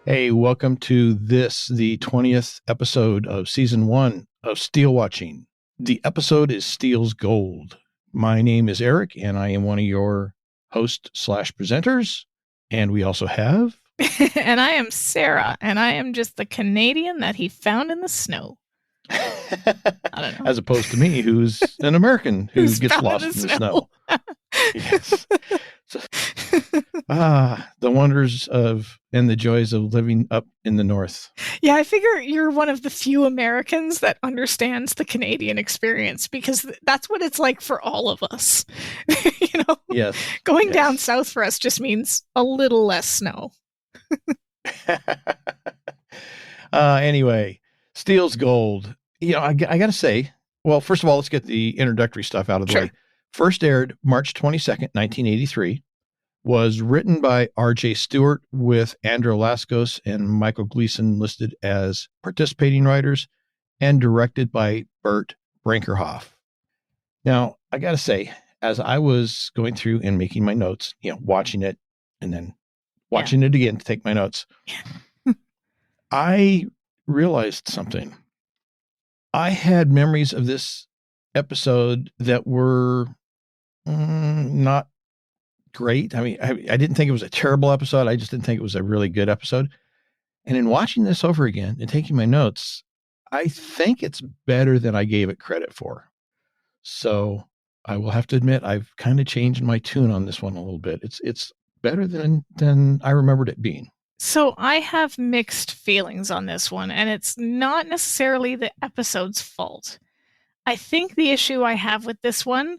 Hey, welcome to the 20th episode of Season 1 of SteeleWatching. The episode is Steele's Gold. My name is Eric, and I am one of your host/presenters. And we also have... And I am Sara, and I am just the Canadian that he found in the snow. I don't know. As opposed to me, who's an American who gets lost in the snow. Yes. So, the wonders of and the joys of living up in the north. Yeah, I figure you're one of the few Americans that understands the Canadian experience, because that's what it's like for all of us. Yes. Going down south for us just means a little less snow. Anyway, Steele's Gold. I got to say, well, first of all, let's get the introductory stuff out of the way. First aired March 22nd, 1983. Was written by R.J. Stewart with Andrew Laskos and Michael Gleason listed as participating writers, and directed by Burt Brinkerhoff. Now, I got to say, as I was going through and making my notes, watching it and then watching it again to take my notes, I realized something. I had memories of this episode that were not great. I mean, I didn't think it was a terrible episode. I just didn't think it was a really good episode. And in watching this over again and taking my notes, I think it's better than I gave it credit for. So I will have to admit, I've kind of changed my tune on this one a little bit. It's better than I remembered it being. So I have mixed feelings on this one, and it's not necessarily the episode's fault. I think the issue I have with this one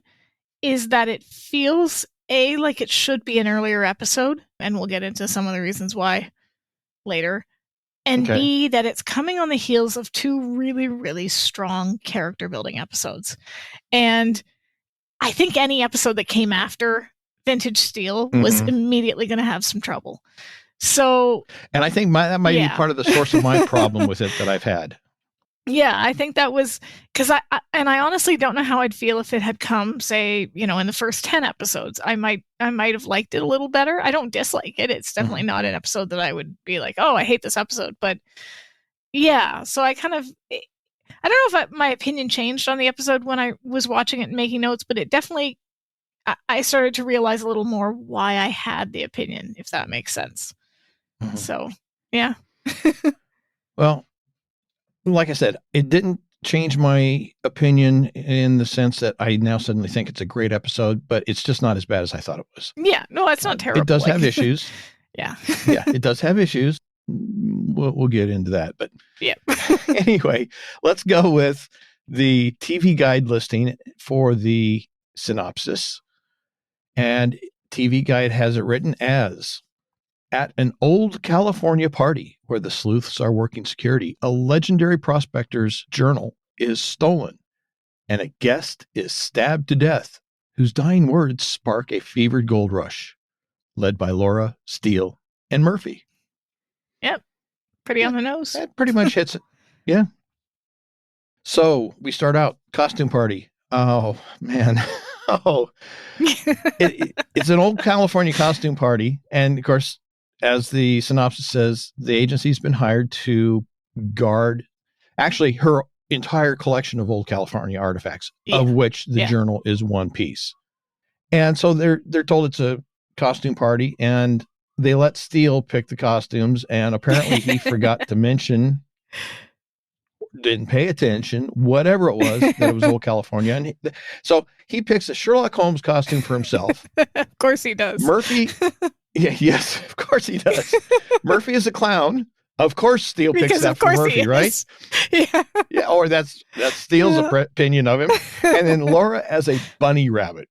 is that it feels like it should be an earlier episode, and we'll get into some of the reasons why later. And B, that it's coming on the heels of two really, really strong character building episodes. And I think any episode that came after Vintage Steele was immediately going to have some trouble. So, and I think that might be part of the source of my problem with it that I've had. Yeah, I think that was because I honestly don't know how I'd feel if it had come, say, in the first 10 episodes. I might have liked it a little better. I don't dislike it. It's definitely not an episode that I would be like, oh, I hate this episode. But yeah, so I don't know if my opinion changed on the episode when I was watching it and making notes, but it definitely, I started to realize a little more why I had the opinion, if that makes sense. So, yeah. Well, like I said, it didn't change my opinion in the sense that I now suddenly think it's a great episode, but it's just not as bad as I thought it was. Yeah, no, it's not terrible. It does have issues. Yeah. Yeah, it does have issues. We'll get into that. But yeah. Anyway, let's go with the TV Guide listing for the synopsis. And TV Guide has it written as: at an old California party where the sleuths are working security, a legendary prospector's journal is stolen, and a guest is stabbed to death, whose dying words spark a fevered gold rush, led by Laura, Steele, and Murphy. Yep. Pretty on the nose. That pretty much hits it. Yeah. So we start out, costume party. Oh, man. It's an old California costume party. And of course, as the synopsis says, the agency's been hired to guard actually her entire collection of old California artifacts, of which the journal is one piece. And so they're told it's a costume party, and they let Steele pick the costumes, and apparently he forgot to mention, didn't pay attention, whatever it was, that it was old California. And so he picks a Sherlock Holmes costume for himself. Of course he does. Murphy... Yes, of course he does. Murphy is a clown. Of course, Steele picks that for Murphy, right? Yeah. Or that's Steele's opinion of him. And then Laura as a bunny rabbit.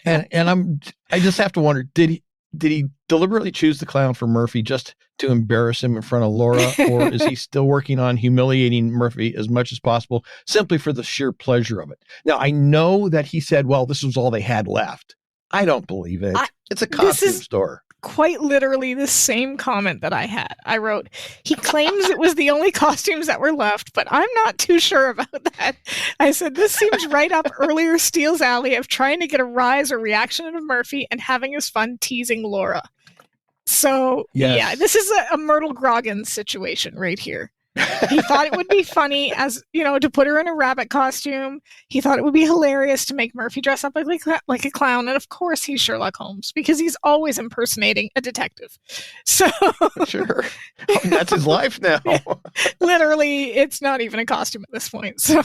And I just have to wonder, did he deliberately choose the clown for Murphy just to embarrass him in front of Laura, or is he still working on humiliating Murphy as much as possible simply for the sheer pleasure of it? Now, I know that he said, well, this was all they had left. I don't believe it. It's a costume store. Quite literally the same comment that I had. I wrote, he claims it was the only costumes that were left, but I'm not too sure about that. I said, this seems right up earlier Steele's alley of trying to get a rise or reaction out of Murphy and having his fun teasing Laura. So, yeah, this is a Myrtle Grogan situation right here. He thought it would be funny to put her in a rabbit costume. He thought it would be hilarious to make Murphy dress up like a clown. And of course he's Sherlock Holmes because he's always impersonating a detective. So sure. That's his life now. Literally, it's not even a costume at this point. So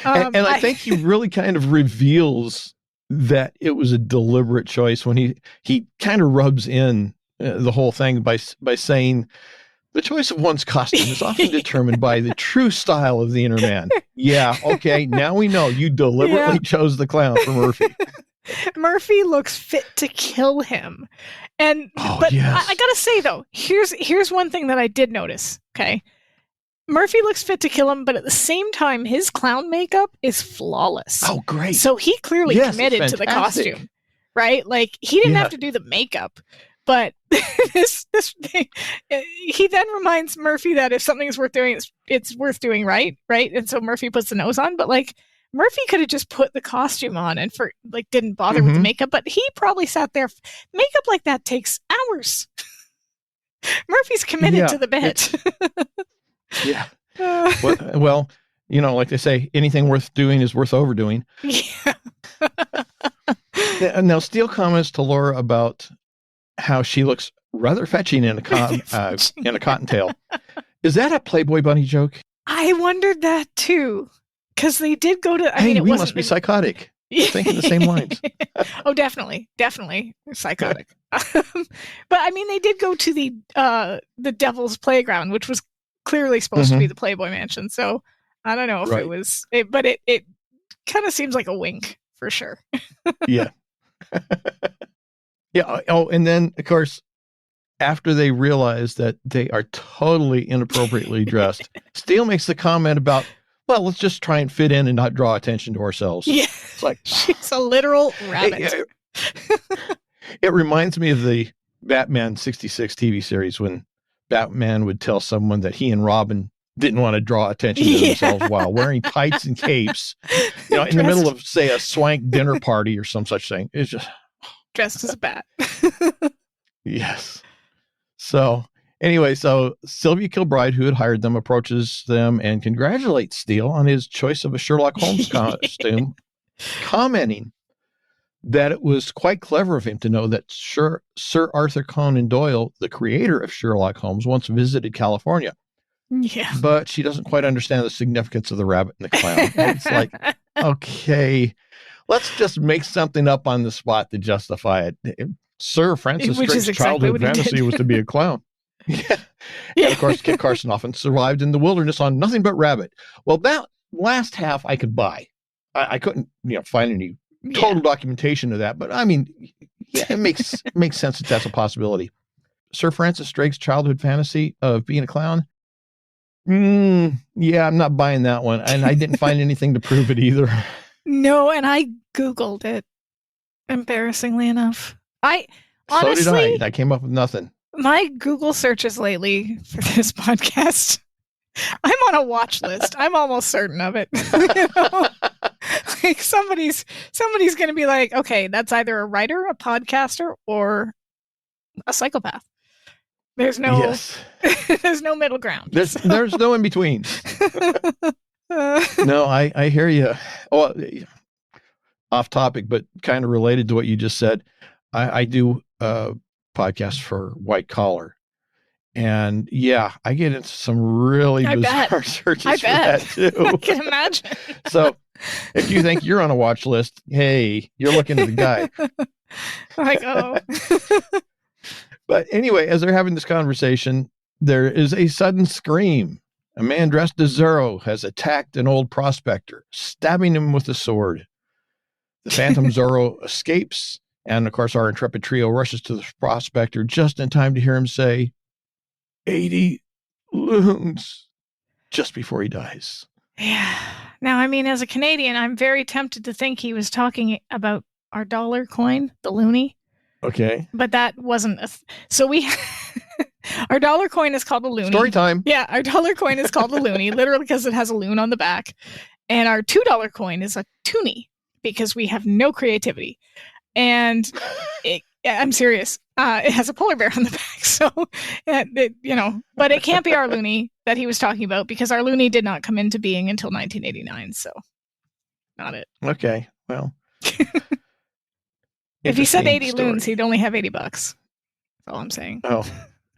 and I think he really kind of reveals that it was a deliberate choice when he kind of rubs in the whole thing by saying, the choice of one's costume is often determined by the true style of the inner man. Yeah, okay, now we know you deliberately chose the clown for Murphy. Murphy looks fit to kill him. I gotta say though, here's one thing that I did notice, okay? Murphy looks fit to kill him, but at the same time, his clown makeup is flawless. Oh, great. So he clearly committed to the costume, right? Like, he didn't have to do the makeup. But this thing, he then reminds Murphy that if something is worth doing, it's worth doing right? And so Murphy puts the nose on, but like Murphy could have just put the costume on and didn't bother with the makeup, but he probably sat there. Makeup like that takes hours. Murphy's committed to the bit. Yeah. Well, like they say, anything worth doing is worth overdoing. Yeah. Now, Steele comments to Laura about how she looks rather fetching in a cottontail. Is that a Playboy bunny joke? I wondered that too, because they did go to. We must be psychotic. Thinking the same lines. Oh, definitely psychotic. But they did go to the Devil's Playground, which was clearly supposed to be the Playboy Mansion. So I don't know if it was, but it kind of seems like a wink for sure. Yeah. Yeah. Oh, and then, of course, after they realize that they are totally inappropriately dressed, Steele makes the comment about, well, let's just try and fit in and not draw attention to ourselves. Yeah. It's like, she's a literal rabbit. It reminds me of the Batman 66 TV series when Batman would tell someone that he and Robin didn't want to draw attention to themselves while wearing tights and capes, in the middle of, say, a swank dinner party or some such thing. It's just... dressed as a bat. Yes. So anyway, Sylvia Kilbride, who had hired them, approaches them and congratulates Steele on his choice of a Sherlock Holmes costume, commenting that it was quite clever of him to know that Sir Arthur Conan Doyle, the creator of Sherlock Holmes, once visited California. Yeah. But she doesn't quite understand the significance of the rabbit and the clown. It's like, okay, let's just make something up on the spot to justify it. Sir Francis Drake's childhood fantasy was to be a clown. Yeah. And of course, Kit Carson often survived in the wilderness on nothing but rabbit. Well, that last half I could buy. I couldn't, find any total documentation of that, but it makes sense that that's a possibility. Sir Francis Drake's childhood fantasy of being a clown. Yeah, I'm not buying that one. And I didn't find anything to prove it either. No, and I Googled it, embarrassingly enough. Honestly, so did I. I came up with nothing. My Google searches lately for this podcast, I'm on a watch list. I'm almost certain of it. Like somebody's going to be like, okay, that's either a writer, a podcaster, or a psychopath. There's no, there's no middle ground. There's no in between. No, I hear you. Oh, off topic, but kind of related to what you just said. I do a podcast for White Collar, and I get into some really bizarre searches for that too. I can imagine. So, if you think you're on a watch list, hey, you're looking at the guy. Like, oh. But anyway, as they're having this conversation, there is a sudden scream. A man dressed as Zorro has attacked an old prospector, stabbing him with a sword. The Phantom Zorro escapes, and of course, our intrepid trio rushes to the prospector just in time to hear him say, 80 loons, just before he dies. Yeah. Now, as a Canadian, I'm very tempted to think he was talking about our dollar coin, the loonie. Okay. But that wasn't so we our dollar coin is called a loonie. Story time. Yeah, our dollar coin is called a loonie, literally because it has a loon on the back. And our $2 coin is a toonie because we have no creativity. And I'm serious. It has a polar bear on the back, so but it can't be our Looney that he was talking about because our Looney did not come into being until 1989, so not it. Okay, well, if he said 80 story. loons, he'd only have $80. That's all I'm saying. Oh,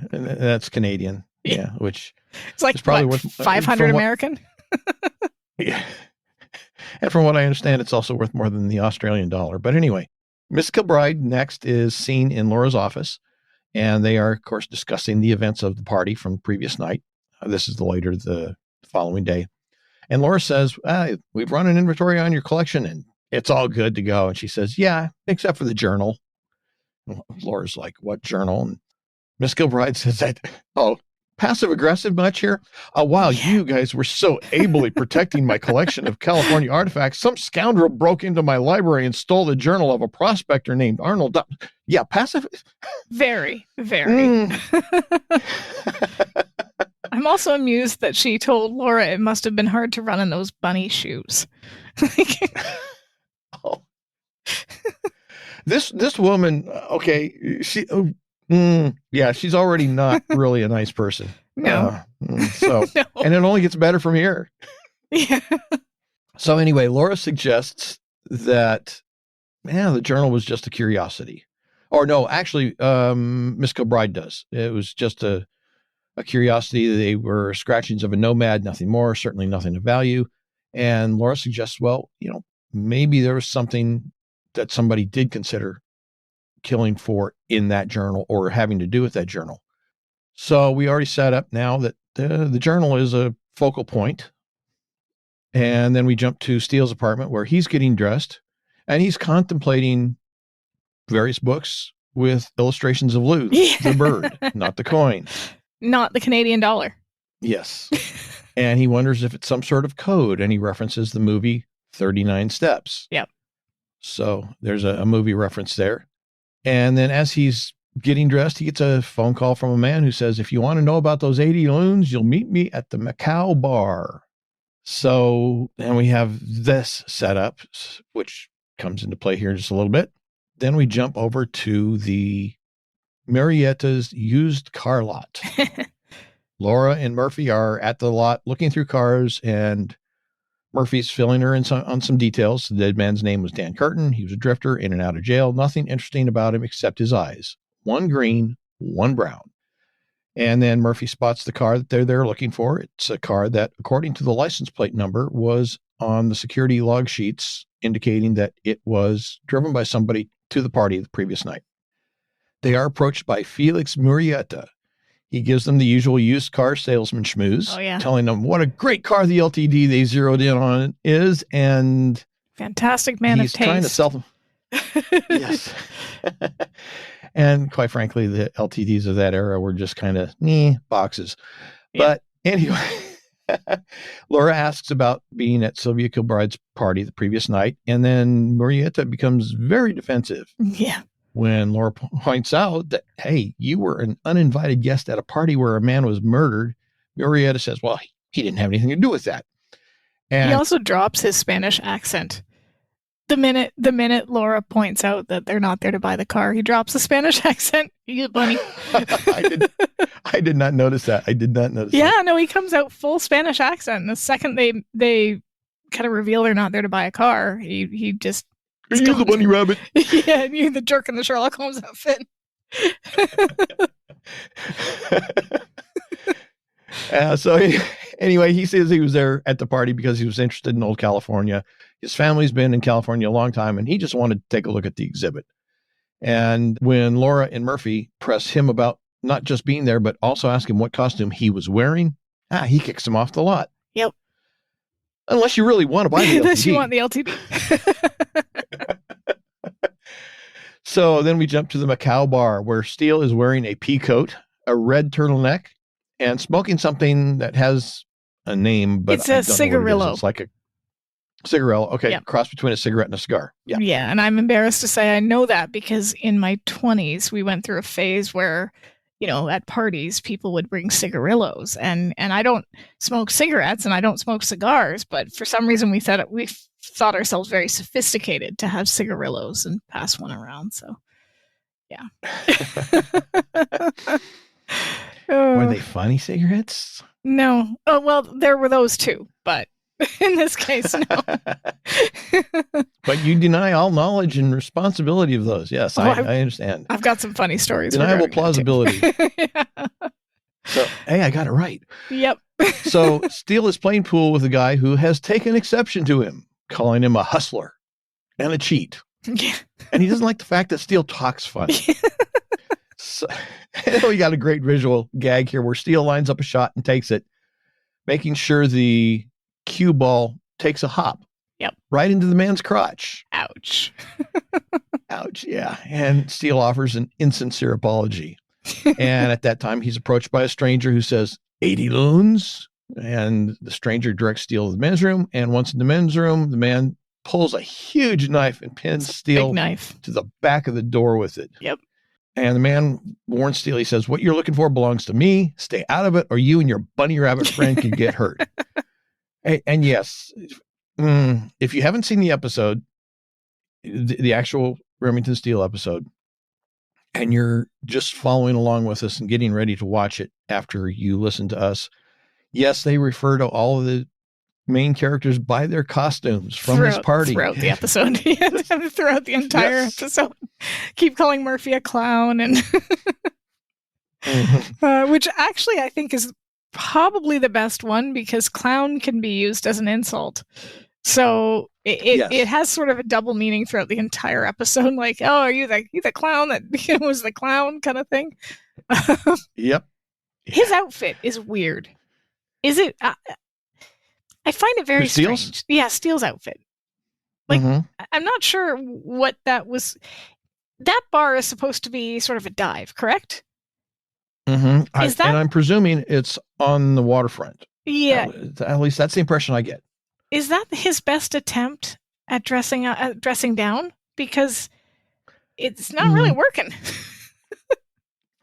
that's Canadian, yeah, which it's like probably worth 500 American. Yeah, and from what I understand, it's also worth more than the Australian dollar. But anyway. Miss Kilbride next is seen in Laura's office, and they are, of course, discussing the events of the party from the previous night. This is the following day. And Laura says, we've run an inventory on your collection, and it's all good to go. And she says, yeah, except for the journal. Laura's like, what journal? And Miss Kilbride says that, passive-aggressive much here? While you guys were so ably protecting my collection of California artifacts, some scoundrel broke into my library and stole the journal of a prospector named Arnold. Yeah, passive? Very, very. I'm also amused that she told Laura it must have been hard to run in those bunny shoes. This woman, okay, she's already not really a nice person. No. No. And it only gets better from here. Yeah. So anyway, Laura suggests that, the journal was just a curiosity. Or no, actually, Miss Kilbride does. It was just a curiosity. They were scratchings of a nomad, nothing more, certainly nothing of value. And Laura suggests, maybe there was something that somebody did consider killing for in that journal or having to do with that journal. So we already set up now that the journal is a focal point. And then we jump to Steele's apartment where he's getting dressed and he's contemplating various books with illustrations of Lou, the bird, not the coin. Not the Canadian dollar. Yes. And he wonders if it's some sort of code, and he references the movie 39 Steps. Yep. So there's a movie reference there. And then as he's getting dressed, he gets a phone call from a man who says, if you want to know about those 80 loons, you'll meet me at the McNeil bar. So, and we have this set up, which comes into play here in just a little bit. Then we jump over to the Murrietta's used car lot. Laura and Murphy are at the lot looking through cars, and Murphy's filling her in on some details. The dead man's name was Dan Curtin. He was a drifter in and out of jail. Nothing interesting about him except his eyes. One green, one brown. And then Murphy spots the car that they're there looking for. It's a car that, according to the license plate number, was on the security log sheets, indicating that it was driven by somebody to the party the previous night. They are approached by Felix Murrieta. He gives them the usual used car salesman schmooze, telling them what a great car the LTD they zeroed in on is, and fantastic man of taste. He's trying to sell them. Yes. And quite frankly, the LTDs of that era were just kind of boxes. Yeah. But anyway, Laura asks about being at Sylvia Kilbride's party the previous night, and then Murrieta becomes very defensive. Yeah. When Laura points out that, hey, you were an uninvited guest at a party where a man was murdered, Murrieta says, well, he didn't have anything to do with that. And he also drops his Spanish accent. The minute Laura points out that they're not there to buy the car, he drops the Spanish accent. You bunny. I did not notice that. Yeah, no, he comes out full Spanish accent. And the second they kind of reveal they're not there to buy a car, he just... Are you the bunny rabbit? Yeah, you the jerk in the Sherlock Holmes outfit. So anyway, he says he was there at the party because he was interested in old California. His family's been in California a long time, and he just wanted to take a look at the exhibit. And when Laura and Murphy press him about not just being there, but also ask him what costume he was wearing, he kicks him off the lot. Yep. Unless you really want to buy the LTD. Unless you want the LTD. So then we jump to the McNeil bar, where Steele is wearing a pea coat, a red turtleneck, and smoking something that has a name, but it's a cigarillo. It's like a cigarillo. Okay, yep. Cross between a cigarette and a cigar. Yeah. Yeah, and I'm embarrassed to say I know that because in my 20s, we went through a phase where, at parties, people would bring cigarillos. And I don't smoke cigarettes and I don't smoke cigars, but for some reason we thought ourselves very sophisticated to have cigarillos and pass one around. So, Yeah. Were they funny cigarettes? No. Oh, well, there were those too, but in this case, no. But you deny all knowledge and responsibility of those. Yes, I understand. I've got some funny stories. Deniable plausibility. Yeah. So, hey, I got it right. Yep. So Steele is playing pool with a guy who has taken exception to him, calling him a hustler and a cheat. Yeah. And he doesn't like the fact that Steele talks funny. So, we got a great visual gag here where Steele lines up a shot and takes it, making sure the cue ball takes a hop. Yep. Right into the man's crotch. Ouch. Ouch. Yeah. And Steele offers an insincere apology. And at that time, he's approached by a stranger who says, 80 loons. And the stranger directs Steele to the men's room. And once in the men's room, the man pulls a huge knife and pins Steele to the back of the door with it. Yep. And the man warns Steele. He says, what you're looking for belongs to me. Stay out of it, or you and your bunny rabbit friend can get hurt. And yes, if you haven't seen the episode, the actual Remington Steele episode, and you're just following along with us and getting ready to watch it after you listen to us, yes, they refer to all of the main characters by their costumes from his party. Throughout the episode. Throughout the entire episode. Keep calling Murphy a clown. And which actually I think is probably the best one, because clown can be used as an insult. So it has sort of a double meaning throughout the entire episode. Like, oh, are you the clown that was the clown kind of thing? Yep. His outfit is weird. Is it? I find it very strange. Yeah, Steele's outfit. Like, I'm not sure what that was. That bar is supposed to be sort of a dive, correct? And I'm presuming it's on the waterfront. Yeah. At least that's the impression I get. Is that his best attempt at dressing down? Because it's not really working.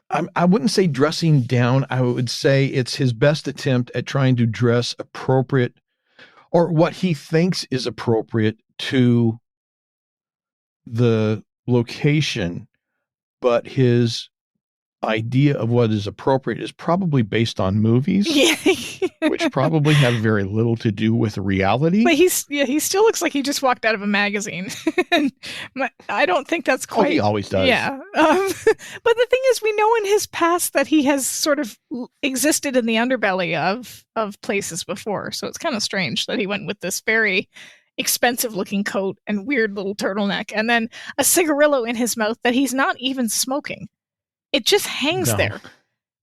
I wouldn't say dressing down. I would say it's his best attempt at trying to dress appropriate, or what he thinks is appropriate to the location, but his idea of what is appropriate is probably based on movies, which probably have very little to do with reality. But he still looks like he just walked out of a magazine. And I don't think that's quite. Oh, he always does. Yeah. But the thing is, we know in his past that he has sort of existed in the underbelly of places before. So it's kind of strange that he went with this very expensive looking coat and weird little turtleneck, and then a cigarillo in his mouth that he's not even smoking. It just hangs there.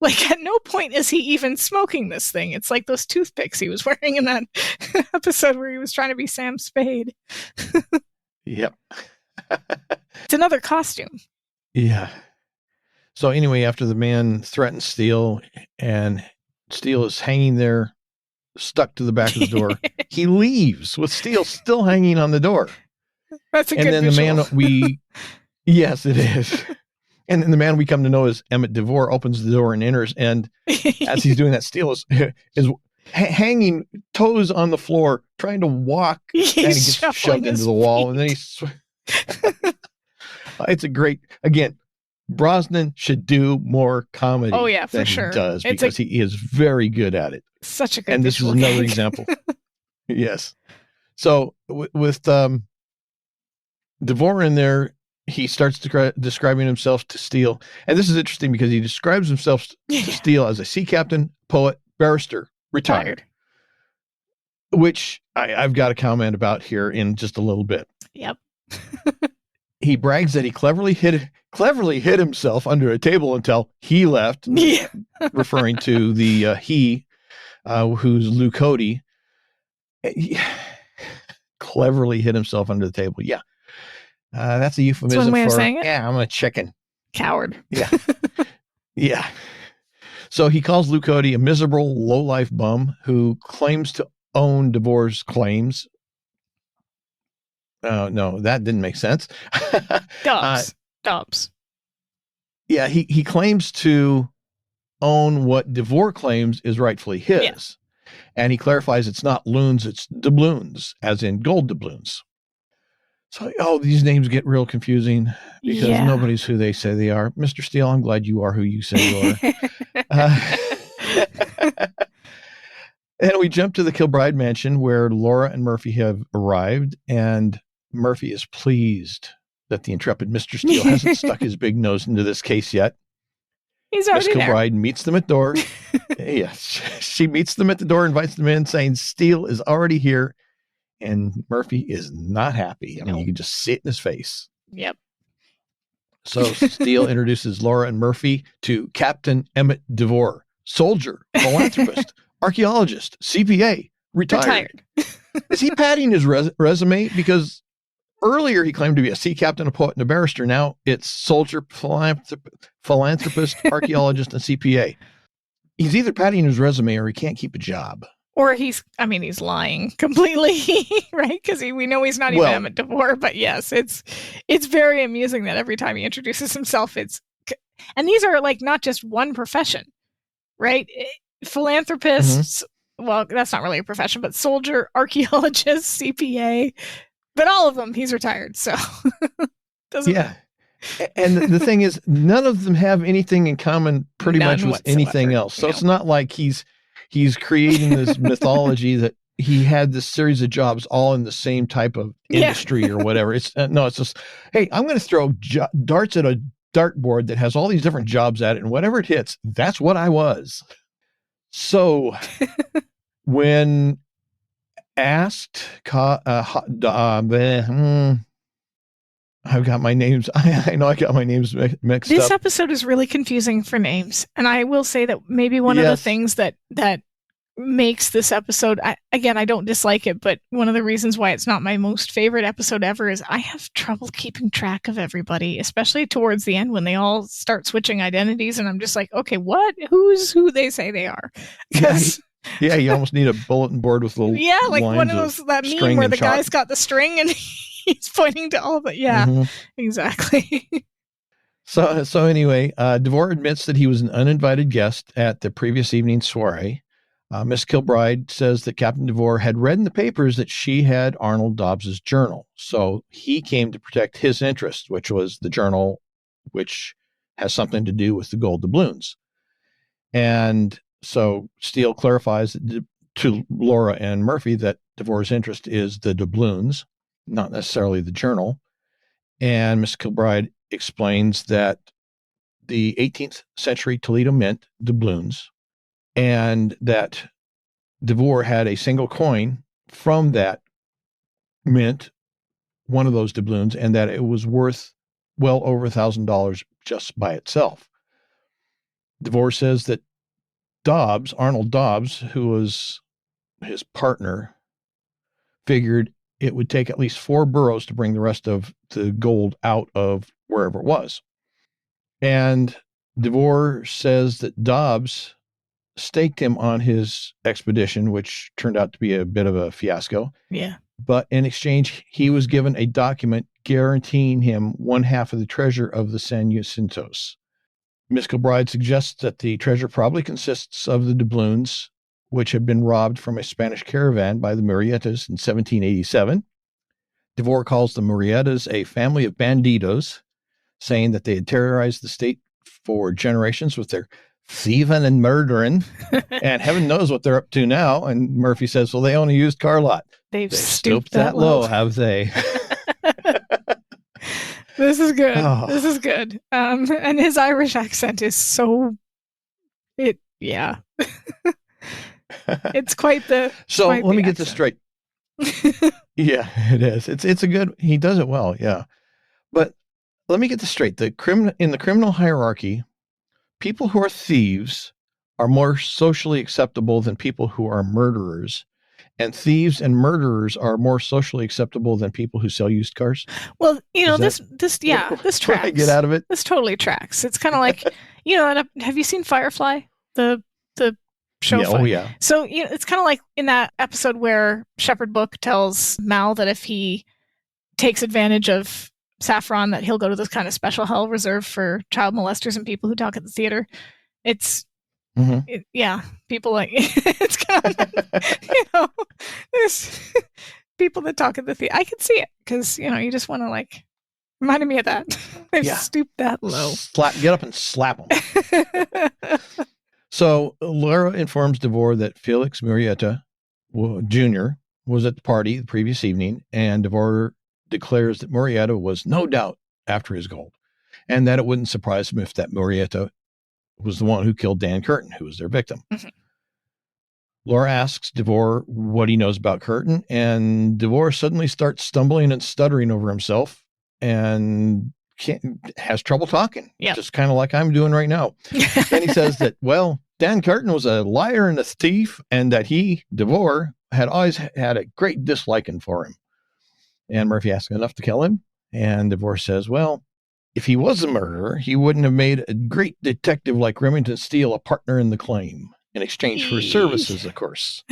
Like, at no point is he even smoking this thing. It's like those toothpicks he was wearing in that episode where he was trying to be Sam Spade. Yep. It's another costume. Yeah. So anyway, after the man threatens Steele and Steele is hanging there, stuck to the back of the door, he leaves with Steele still hanging on the door. That's a good visual. The man yes, it is. And then the man we come to know as Emmett DeVore opens the door and enters. And as he's doing that, Steele is hanging toes on the floor, trying to walk, and he gets shoved into the wall. And then it's a great, again, Brosnan should do more comedy. Oh, yeah, for sure. He does, because he is very good at it. Such a good And this is another example. Yes. So with DeVore in there, he starts describing himself to Steele. And this is interesting because he describes himself to Steele as a sea captain, poet, barrister, retired. Which I've got a comment about here in just a little bit. Yep. He brags that he cleverly hid himself under a table until he left, referring to the he, who's Lou Cody. Cleverly hid himself under the table. Yeah. That's a euphemism one way for, of saying it? Yeah, I'm a chicken. Coward. Yeah. Yeah. So he calls Lou Cody a miserable, low-life bum who claims to own DeVore's claims. No, that didn't make sense. Dubs. Yeah, he claims to own what DeVore claims is rightfully his. Yeah. And he clarifies it's not loons, it's doubloons, as in gold doubloons. So, these names get real confusing because nobody's who they say they are. Mr. Steele, I'm glad you are who you say you are. And we jump to the Kilbride mansion where Laura and Murphy have arrived, and Murphy is pleased that the intrepid Mr. Steele hasn't stuck his big nose into this case yet. He's already Miss Kilbride meets them at the door. Yes, she meets them at the door, invites them in, saying Steele is already here. And Murphy is not happy. I mean, you can just see it in his face. Yep. So Steele introduces Laura and Murphy to Captain Emmett DeVore, soldier, philanthropist, archaeologist, CPA, retired. Is he padding his resume? Because earlier he claimed to be a sea captain, a poet, and a barrister. Now it's soldier, philanthropist, archaeologist, and CPA. He's either padding his resume or he can't keep a job. Or he's lying completely, right? Because we know he's not even Emmett DeVore. But yes, it's very amusing that every time he introduces himself, and these are like not just one profession, right? Philanthropists, well, that's not really a profession, but soldier, archaeologist, CPA, but all of them, he's retired. So, yeah. And the thing is, none of them have anything in common pretty much with anything else. So it's not like he's creating this mythology that he had this series of jobs all in the same type of industry or whatever. It's just, hey, I'm going to throw darts at a dartboard that has all these different jobs at it, and whatever it hits, that's what I was. So when asked, I've got my names. I know I got my names mixed up. This episode is really confusing for names. And I will say that maybe one of the things that makes this episode, I don't dislike it, but one of the reasons why it's not my most favorite episode ever is I have trouble keeping track of everybody, especially towards the end when they all start switching identities. And I'm just like, okay, who's who they say they are? Yeah, you almost need a bulletin board with little like one of those, that meme where the guy's got the string and he's pointing to all of it. Yeah, exactly. So anyway, DeVore admits that he was an uninvited guest at the previous evening's soiree. Miss Kilbride says that Captain DeVore had read in the papers that she had Arnold Dobbs's journal. So he came to protect his interest, which was the journal, which has something to do with the gold doubloons. And so Steele clarifies to Laura and Murphy that DeVore's interest is the doubloons, not necessarily the journal. And Miss Kilbride explains that the 18th century Toledo mint doubloons, and that DeVore had a single coin from that mint, one of those doubloons, and that it was worth well over $1,000 just by itself. DeVore says that Arnold Dobbs, who was his partner, figured it would take at least 4 burros to bring the rest of the gold out of wherever it was. And DeVore says that Dobbs staked him on his expedition, which turned out to be a bit of a fiasco. Yeah. But in exchange, he was given a document guaranteeing him 1/2 of the treasure of the San Jacintos. Miss Kilbride suggests that the treasure probably consists of the doubloons, which had been robbed from a Spanish caravan by the Murrietas in 1787. DeVore calls the Murrietas a family of bandidos, saying that they had terrorized the state for generations with their thieving and murdering, and heaven knows what they're up to now. And Murphy says, well, they own a used car lot. They've stooped that low, have they? This is good. Oh. This is good. And his Irish accent is yeah. It's quite the. So let me get this straight. Yeah, it is. It's a good. He does it well. Yeah, but let me get this straight. In the criminal hierarchy, people who are thieves are more socially acceptable than people who are murderers. And thieves and murderers are more socially acceptable than people who sell used cars. Well, this tracks. I get out of it. This totally tracks. It's kind of like, have you seen Firefly, the show? Yeah, oh yeah. So it's kind of like in that episode where Shepherd Book tells Mal that if he takes advantage of Saffron, that he'll go to this kind of special hell reserved for child molesters and people who talk at the theater. It's. People like it's kind of people that talk in the theater. I can see it because, you just want to like, reminded me of that. They've stooped that low. Get up and slap them. So Laura informs Devore that Felix Murrieta Jr. was at the party the previous evening, and Devore declares that Murrieta was no doubt after his gold, and that it wouldn't surprise him if that Murrieta was the one who killed Dan Curtin, who was their victim. Mm-hmm. Laura asks Devore what he knows about Curtin, and Devore suddenly starts stumbling and stuttering over himself and has trouble talking, just kind of like I'm doing right now. And he says that, well, Dan Curtin was a liar and a thief, and that Devore, had always had a great disliking for him. And Murphy asks, enough to kill him? And Devore says, well, if he was a murderer, he wouldn't have made a great detective like Remington Steele a partner in the claim in exchange for services, of course.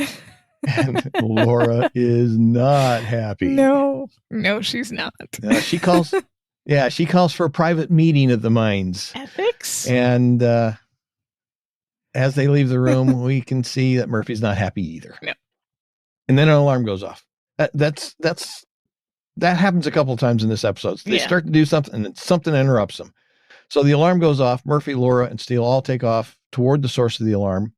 And Laura is not happy. No, she's not. She calls for a private meeting of the minds. Ethics. And as they leave the room, we can see that Murphy's not happy either. No. And then an alarm goes off. That happens a couple of times in this episode. They start to do something, and then something interrupts them. So the alarm goes off. Murphy, Laura, and Steele all take off toward the source of the alarm,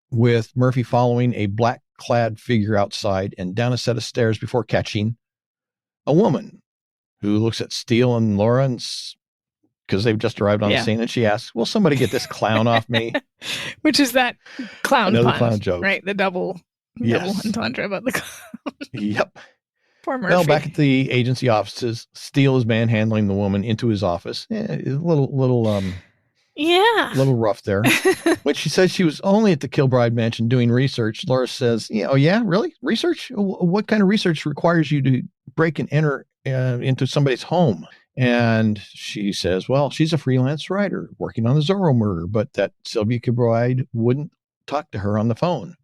with Murphy following a black-clad figure outside and down a set of stairs before catching a woman who looks at Steele and Laura, because they've just arrived on the scene, and she asks, will somebody get this clown off me? Which is that clown Another pun, clown joke. Right? The double entendre about the clown. Yep. Poor Murphy. Well, back at the agency offices, Steele is manhandling the woman into his office. A little rough there. When she says she was only at the Kilbride mansion doing research, Laura says, oh yeah, really? Research? What kind of research requires you to break and enter into somebody's home? And she says, well, she's a freelance writer working on the Zorro murder, but that Sylvia Kilbride wouldn't talk to her on the phone.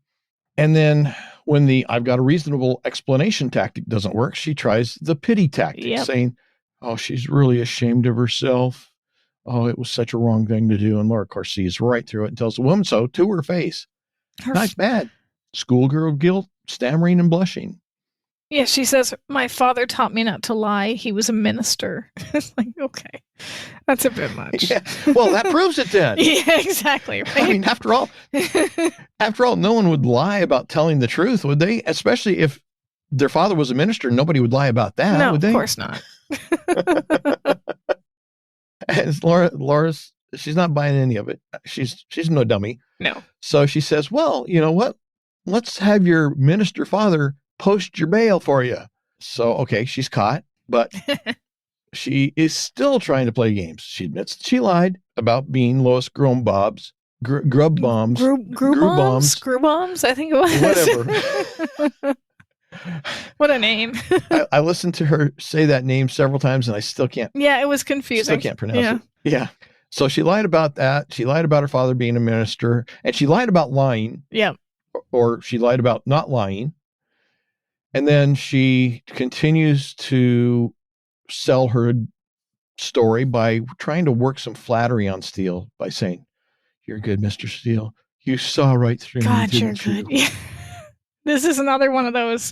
And then when the I've got a reasonable explanation tactic doesn't work, she tries the pity tactic, saying, oh, she's really ashamed of herself. Oh, it was such a wrong thing to do. And Laura, of course, sees right through it and tells the woman so to her face. Not bad. Schoolgirl guilt, stammering and blushing. Yeah, she says, my father taught me not to lie. He was a minister. It's like, okay, that's a bit much. Yeah. Well, that proves it then. Yeah, exactly. Right? I mean, after all, no one would lie about telling the truth, would they? Especially if their father was a minister, nobody would lie about that, would they? Of course not. And Laura's, she's not buying any of it. She's no dummy. No. So she says, well, you know what? Let's have your minister father post your bail for you. So, okay, she's caught, but she is still trying to play games. She admits that she lied about being Lois Grumbomb's grub bombs. Screw bombs, I think it was. Whatever. What a name. I listened to her say that name several times and I still can't. Yeah, it was confusing. Still can't pronounce it. Yeah. So she lied about that. She lied about her father being a minister, and she lied about lying. Yeah. Or she lied about not lying. And then she continues to sell her story by trying to work some flattery on Steele by saying, you're good, Mr. Steele. You saw right through me. God, you're good. Yeah. This is another one of those.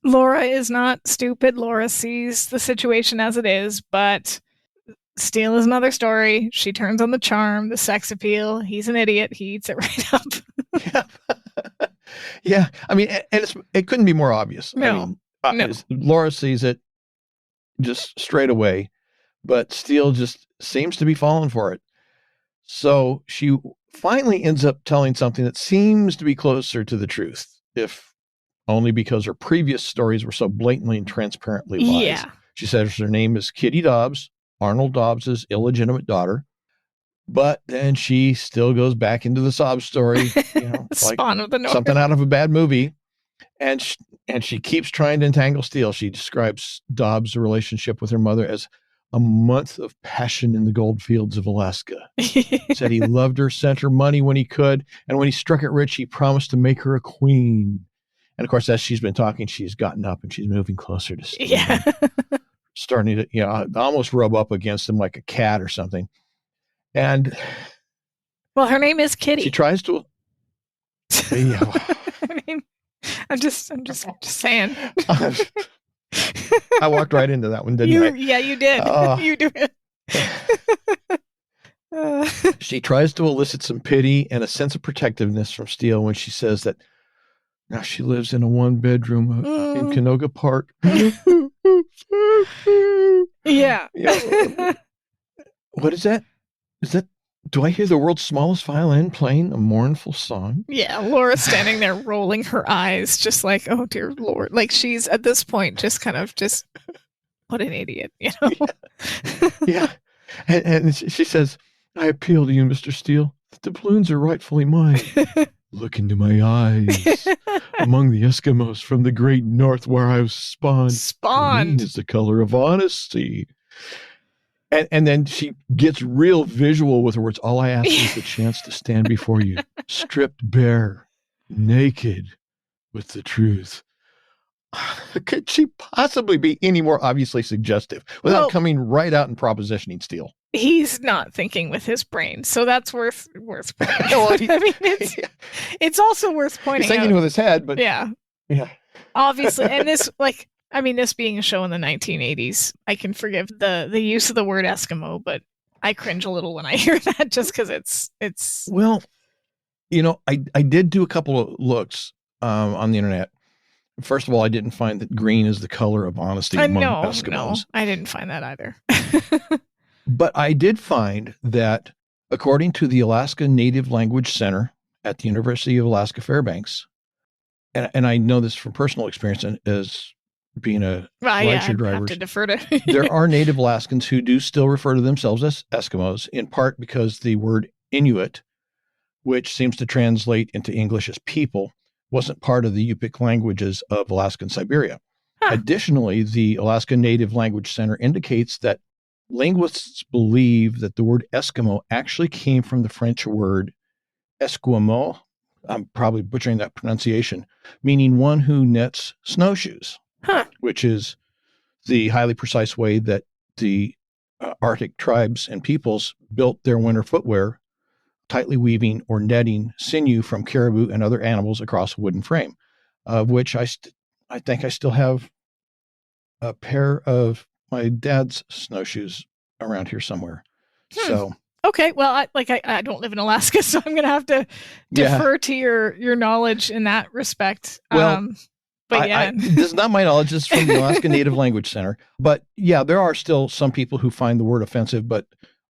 Laura is not stupid. Laura sees the situation as it is, but Steele is another story. She turns on the charm, the sex appeal. He's an idiot. He eats it right up. Yeah. Yeah. I mean, and it couldn't be more obvious. No. I mean, Laura sees it just straight away, but Steele just seems to be falling for it. So she finally ends up telling something that seems to be closer to the truth, if only because her previous stories were so blatantly and transparently lies. Yeah. She says her name is Kitty Dobbs, Arnold Dobbs's illegitimate daughter. But then she still goes back into the sob story, Spawn of the North. Something out of a bad movie. And she keeps trying to entangle Steele. She describes Dobbs' relationship with her mother as a month of passion in the gold fields of Alaska. Said he loved her, sent her money when he could. And when he struck it rich, he promised to make her a queen. And of course, as she's been talking, she's gotten up and she's moving closer to Steele. Yeah. Starting to, almost rub up against him like a cat or something. And well, her name is Kitty. She tries to. Yeah. I mean, I'm just saying. I walked right into that one, didn't I? Yeah, you did. You do it. She tries to elicit some pity and a sense of protectiveness from Steele when she says that now she lives in a one-bedroom in Canoga Park. Yeah. What is that? Do I hear the world's smallest violin playing a mournful song? Yeah, Laura's standing there rolling her eyes, just like, oh dear Lord. Like she's at this point just kind of what an idiot, you know? Yeah. And she says, I appeal to you, Mr. Steele, that the balloons are rightfully mine. Look into my eyes. Among the Eskimos from the great north where I was spawned. Green is the color of honesty. And then she gets real visual with her words. All I ask is the chance to stand before you, stripped bare, naked, with the truth. Could she possibly be any more obviously suggestive without coming right out and propositioning Steele? He's not thinking with his brain, so that's worth pointing out. I mean, it's also worth pointing out. He's thinking with his head, but yeah. Obviously, and this this being a show in the 1980s, I can forgive the use of the word Eskimo, but I cringe a little when I hear that just because it's. Well, I did do a couple of looks on the internet. First of all, I didn't find that green is the color of honesty among Eskimos. No, I didn't find that either. But I did find that, according to the Alaska Native Language Center at the University of Alaska Fairbanks, and I know this from personal experience as being a rideshare driver, have to defer to. There are Native Alaskans who do still refer to themselves as Eskimos, in part because the word Inuit, which seems to translate into English as people, wasn't part of the Yupik languages of Alaska and Siberia. Huh. Additionally, the Alaska Native Language Center indicates that linguists believe that the word Eskimo actually came from the French word Esquimaux. I'm probably butchering that pronunciation, meaning one who knits snowshoes, which is the highly precise way that the Arctic tribes and peoples built their winter footwear, tightly weaving or netting sinew from caribou and other animals across a wooden frame, of which I think I still have a pair of my dad's snowshoes around here somewhere. So okay, well, I don't live in Alaska, so I'm going to have to defer to your knowledge in that respect. Well, but this is not my knowledge. This is from the Alaska Native Language Center. But yeah, there are still some people who find the word offensive, but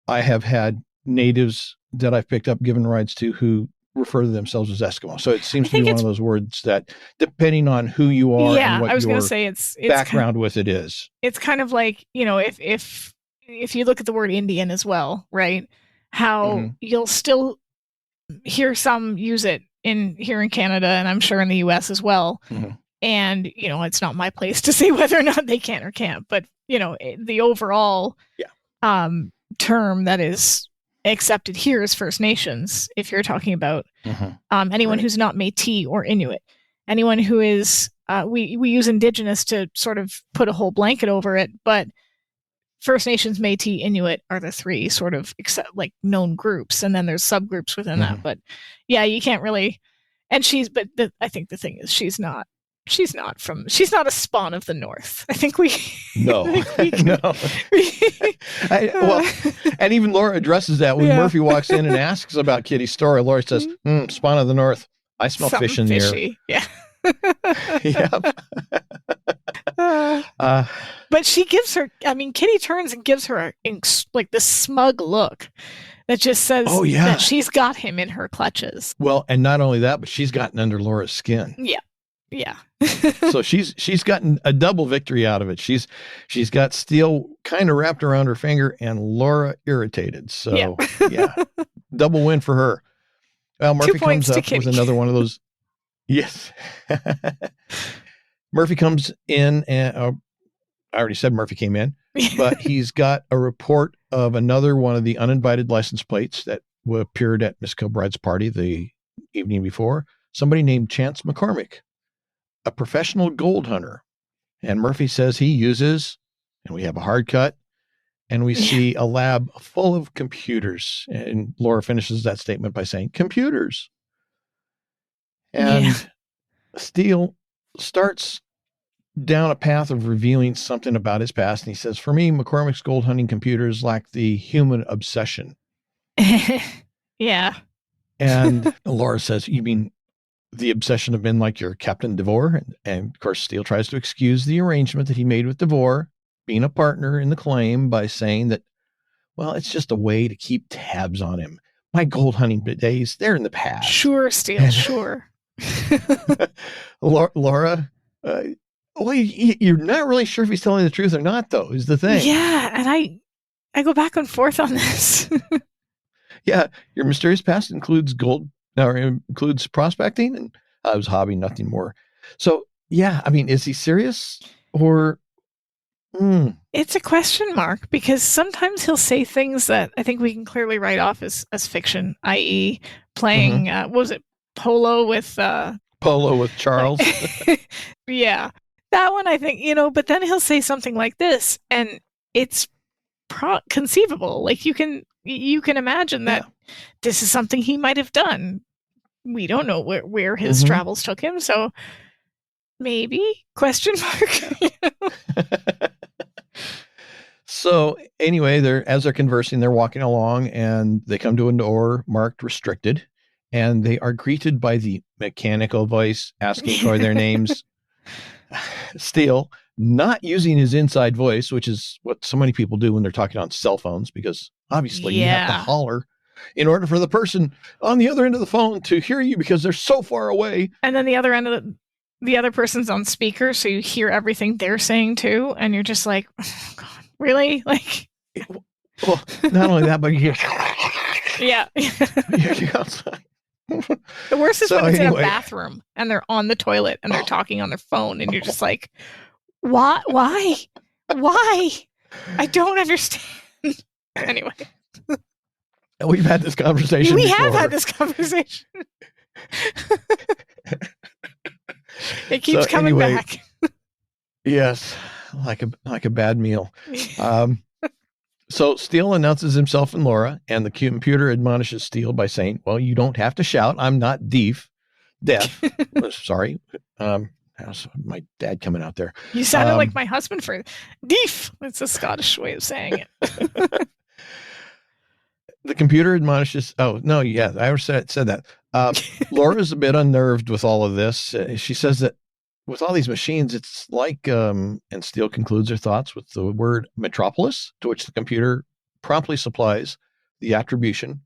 I have had natives that I've picked up, given rides to, who refer to themselves as Eskimo. So it seems to be one of those words that, depending on who you are and what it's background with it is. It's kind of like, if you look at the word Indian as well, right? How you'll still hear some use it here in Canada, and I'm sure in the US as well. Mm-hmm. And, it's not my place to say whether or not they can or can't, but, the overall term that is accepted here is First Nations, if you're talking about anyone who's not Métis or Inuit. Anyone who is, we use Indigenous to sort of put a whole blanket over it, but First Nations, Métis, Inuit are the three sort of known groups, and then there's subgroups within that. But yeah, you can't really. And I think the thing is, she's not a spawn of the North. I think we. No, no. And even Laura addresses that when Murphy walks in and asks about Kitty's story. Laura says, "Spawn of the North. I smell fish in the air." Yeah. But she gives her. I mean, Kitty turns and gives her this smug look that just says that she's got him in her clutches. Well, and not only that, but she's gotten under Laura's skin. Yeah. So she's gotten a double victory out of it. She's got Steele kind of wrapped around her finger and Laura irritated. So double win for her. Well, Murphy comes up with another one of those. Yes. Murphy comes in, and I already said Murphy came in, but he's got a report of another one of the uninvited license plates that appeared at Miss Kilbride's party the evening before. Somebody named Chance McCormick, a professional gold hunter. And Murphy says he uses, and we have a hard cut, and we see a lab full of computers. And Laura finishes that statement by saying, computers. And Steele starts down a path of revealing something about his past. And he says, for me, McCormick's gold hunting computers lack the human obsession. Yeah. And Laura says, you mean the obsession of men like your Captain DeVore? And of course, Steele tries to excuse the arrangement that he made with DeVore, being a partner in the claim, by saying that, well, it's just a way to keep tabs on him. My gold hunting days, they're in the past. Sure, Steele, sure. Laura, well, you're not really sure if he's telling the truth or not, though, is the thing. Yeah, and I go back and forth on this. Yeah, your mysterious past includes includes prospecting, and I was hobby, nothing more. So, yeah, I mean, is he serious or? It's a question mark, because sometimes he'll say things that I think we can clearly write off as fiction, i.e., playing what was it, polo with Charles. Yeah, that one I think, but then he'll say something like this, and it's conceivable. Like you can imagine that this is something he might have done. We don't know where his travels took him, so maybe question mark. So anyway, as they're conversing, they're walking along, and they come to a door marked restricted, and they are greeted by the mechanical voice asking for their names. Steele, not using his inside voice, which is what so many people do when they're talking on cell phones, because obviously you have to holler in order for the person on the other end of the phone to hear you, because they're so far away. And then the other end of the other person's on speaker, so you hear everything they're saying too, and you're just like, oh, God, really? Like, well, not only that, but you hear, yeah. you're outside. The worst is when it's in a bathroom and they're on the toilet and they're talking on their phone, and you're just like, why? I don't understand. Anyway. We've had this conversation before. Have had this conversation. It keeps coming back. Yes, like a bad meal. So Steele announces himself and Laura, and the computer admonishes Steele by saying, well, you don't have to shout. I'm not deaf. Sorry. How's my dad coming out there? You sounded like my husband for deaf. It's a Scottish way of saying it. The computer admonishes. Oh, no. Yeah, I already said that. Laura's a bit unnerved with all of this. She says that with all these machines, it's like, and Steele concludes her thoughts with the word metropolis, to which the computer promptly supplies the attribution.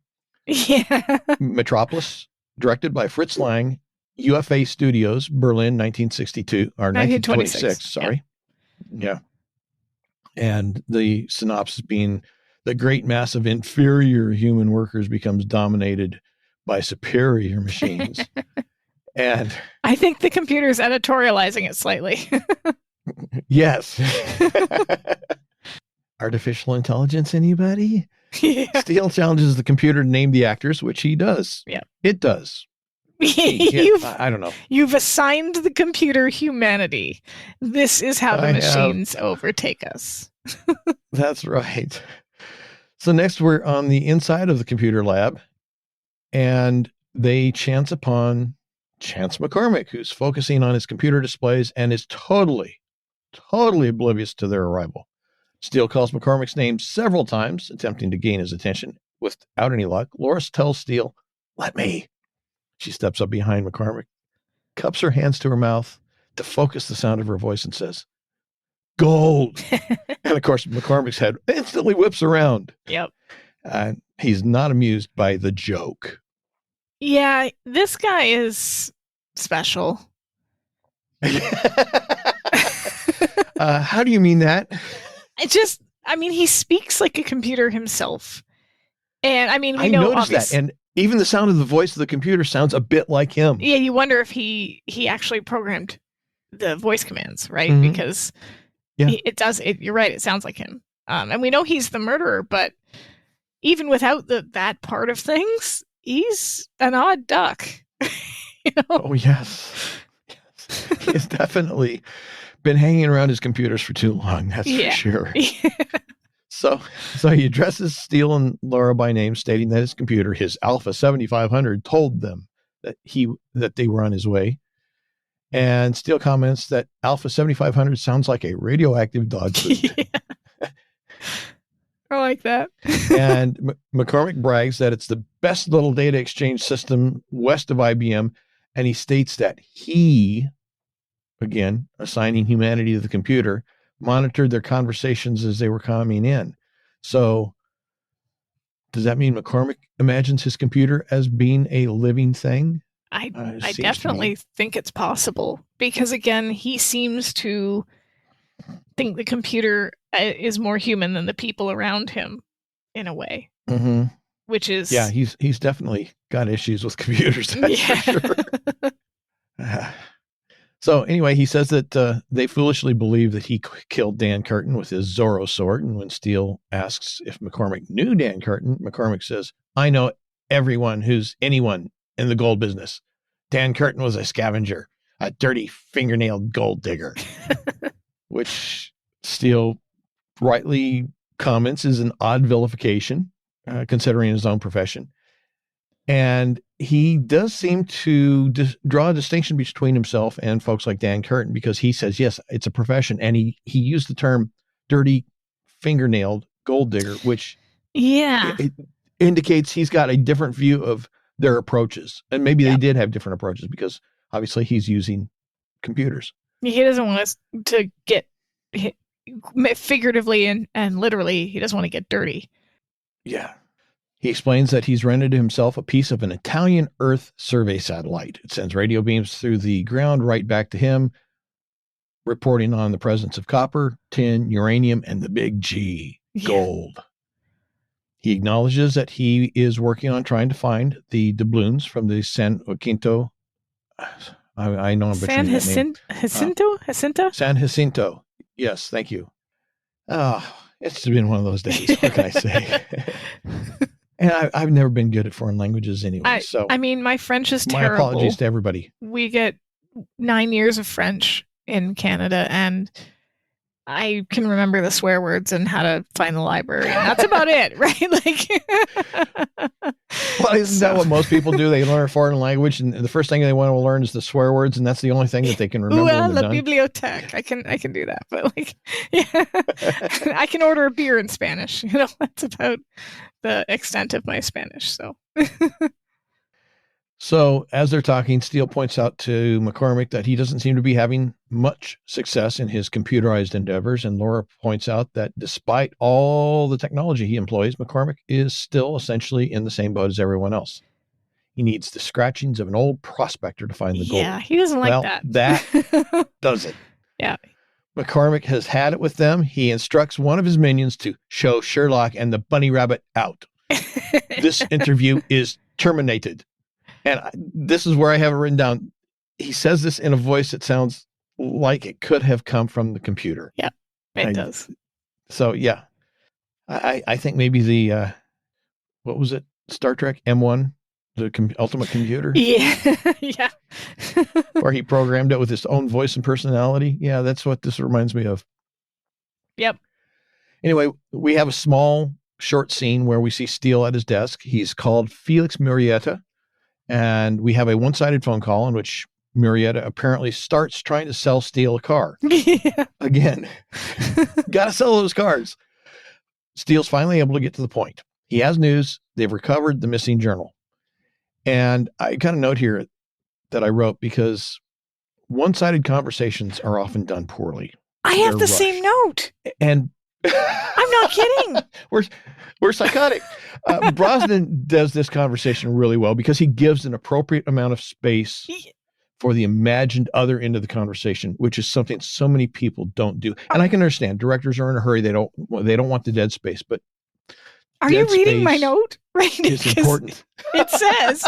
Yeah. Metropolis, directed by Fritz Lang, UFA Studios, Berlin, 1962, or 1926, sorry. Yeah. And the synopsis being, the great mass of inferior human workers becomes dominated by superior machines. And I think the computer's editorializing it slightly. Yes. Artificial intelligence, anybody? Yeah. Steele challenges the computer to name the actors, which he does. Yeah. It does. I don't know. You've assigned the computer humanity. This is how the machines overtake us. That's right. So next we're on the inside of the computer lab, and they chance upon Chance McCormick, who's focusing on his computer displays and is totally oblivious to their arrival. Steele calls McCormick's name several times, attempting to gain his attention. Without any luck, Laura tells Steele, let me. She steps up behind McCormick, cups her hands to her mouth to focus the sound of her voice, and says, gold. And of course, McCormick's head instantly whips around. Yep. He's not amused by the joke. Yeah, this guy is special. How do you mean that? He speaks like a computer himself. And we I know noticed that. And even the sound of the voice of the computer sounds a bit like him. Yeah, you wonder if he actually programmed the voice commands, right? Mm-hmm. Because it does. You're right. It sounds like him. And we know he's the murderer, but even without that part of things, he's an odd duck. Oh, yes. He's definitely been hanging around his computers for too long. That's for sure. Yeah. So he addresses Steele and Laura by name, stating that his computer, his Alpha 7500, told them that they were on his way. And Steele comments that Alpha 7500 sounds like a radioactive dog food. Yeah. I like that. And McCormick brags that it's the best little data exchange system west of IBM. And he states that he, again, assigning humanity to the computer, monitored their conversations as they were coming in. So does that mean McCormick imagines his computer as being a living thing? I definitely think it's possible because, again, he seems to think the computer is more human than the people around him in a way, which is... Yeah, he's definitely got issues with computers, that's for sure. So anyway, he says that they foolishly believe that he killed Dan Curtin with his Zorro sword. And when Steele asks if McCormick knew Dan Curtin, McCormick says, I know anyone in the gold business. Dan Curtin was a scavenger, a dirty fingernailed gold digger, which Steele rightly comments is an odd vilification, considering his own profession. And he does seem to draw a distinction between himself and folks like Dan Curtin, because he says, yes, it's a profession. And he used the term dirty fingernailed gold digger, which it indicates he's got a different view of their approaches. And maybe they did have different approaches because obviously he's using computers. He doesn't want us to get figuratively and literally, he doesn't want to get dirty. Yeah. He explains that he's rented himself a piece of an Italian Earth survey satellite. It sends radio beams through the ground right back to him, reporting on the presence of copper, tin, uranium, and the big G, gold. He acknowledges that he is working on trying to find the doubloons from the San Jacinto. I know I'm butchering that name. Jacinto? San Jacinto. Yes, thank you. It's been one of those days. What can I say? And I've never been good at foreign languages anyway. I mean, my French is terrible. My apologies to everybody. We get 9 years of French in Canada, and I can remember the swear words and how to find the library. And that's about it, right? Well, isn't that what most people do? They learn a foreign language, and the first thing they want to learn is the swear words, and that's the only thing that they can remember. La bibliothèque. I can do that, but I can order a beer in Spanish. That's about the extent of my Spanish. So as they're talking, Steele points out to McCormick that he doesn't seem to be having much success in his computerized endeavors. And Laura points out that despite all the technology he employs, McCormick is still essentially in the same boat as everyone else. He needs the scratchings of an old prospector to find the gold. Yeah, he doesn't like that. That does it. Yeah. McCormick has had it with them. He instructs one of his minions to show Sherlock and the bunny rabbit out. This interview is terminated. And this is where I have it written down. He says this in a voice that sounds like it could have come from the computer. Yeah, it does. So, yeah. I think maybe the, what was it? Star Trek M1, the ultimate computer? Yeah. Yeah. Where he programmed it with his own voice and personality. Yeah, that's what this reminds me of. Yep. Anyway, we have a small, short scene where we see Steele at his desk. He's called Felix Murrieta. And we have a one-sided phone call in which Murrieta apparently starts trying to sell Steele a car. Yeah. Again, got to sell those cars. Steele's finally able to get to the point. He has news. They've recovered the missing journal. And I got a note here that I wrote because one-sided conversations are often done poorly. I have the same note. And I'm not kidding. We're psychotic. Brosnan does this conversation really well because he gives an appropriate amount of space for the imagined other end of the conversation, which is something so many people don't do. And I can understand directors are in a hurry. They don't want the dead space, but are you reading my note? Right. It's important. It says,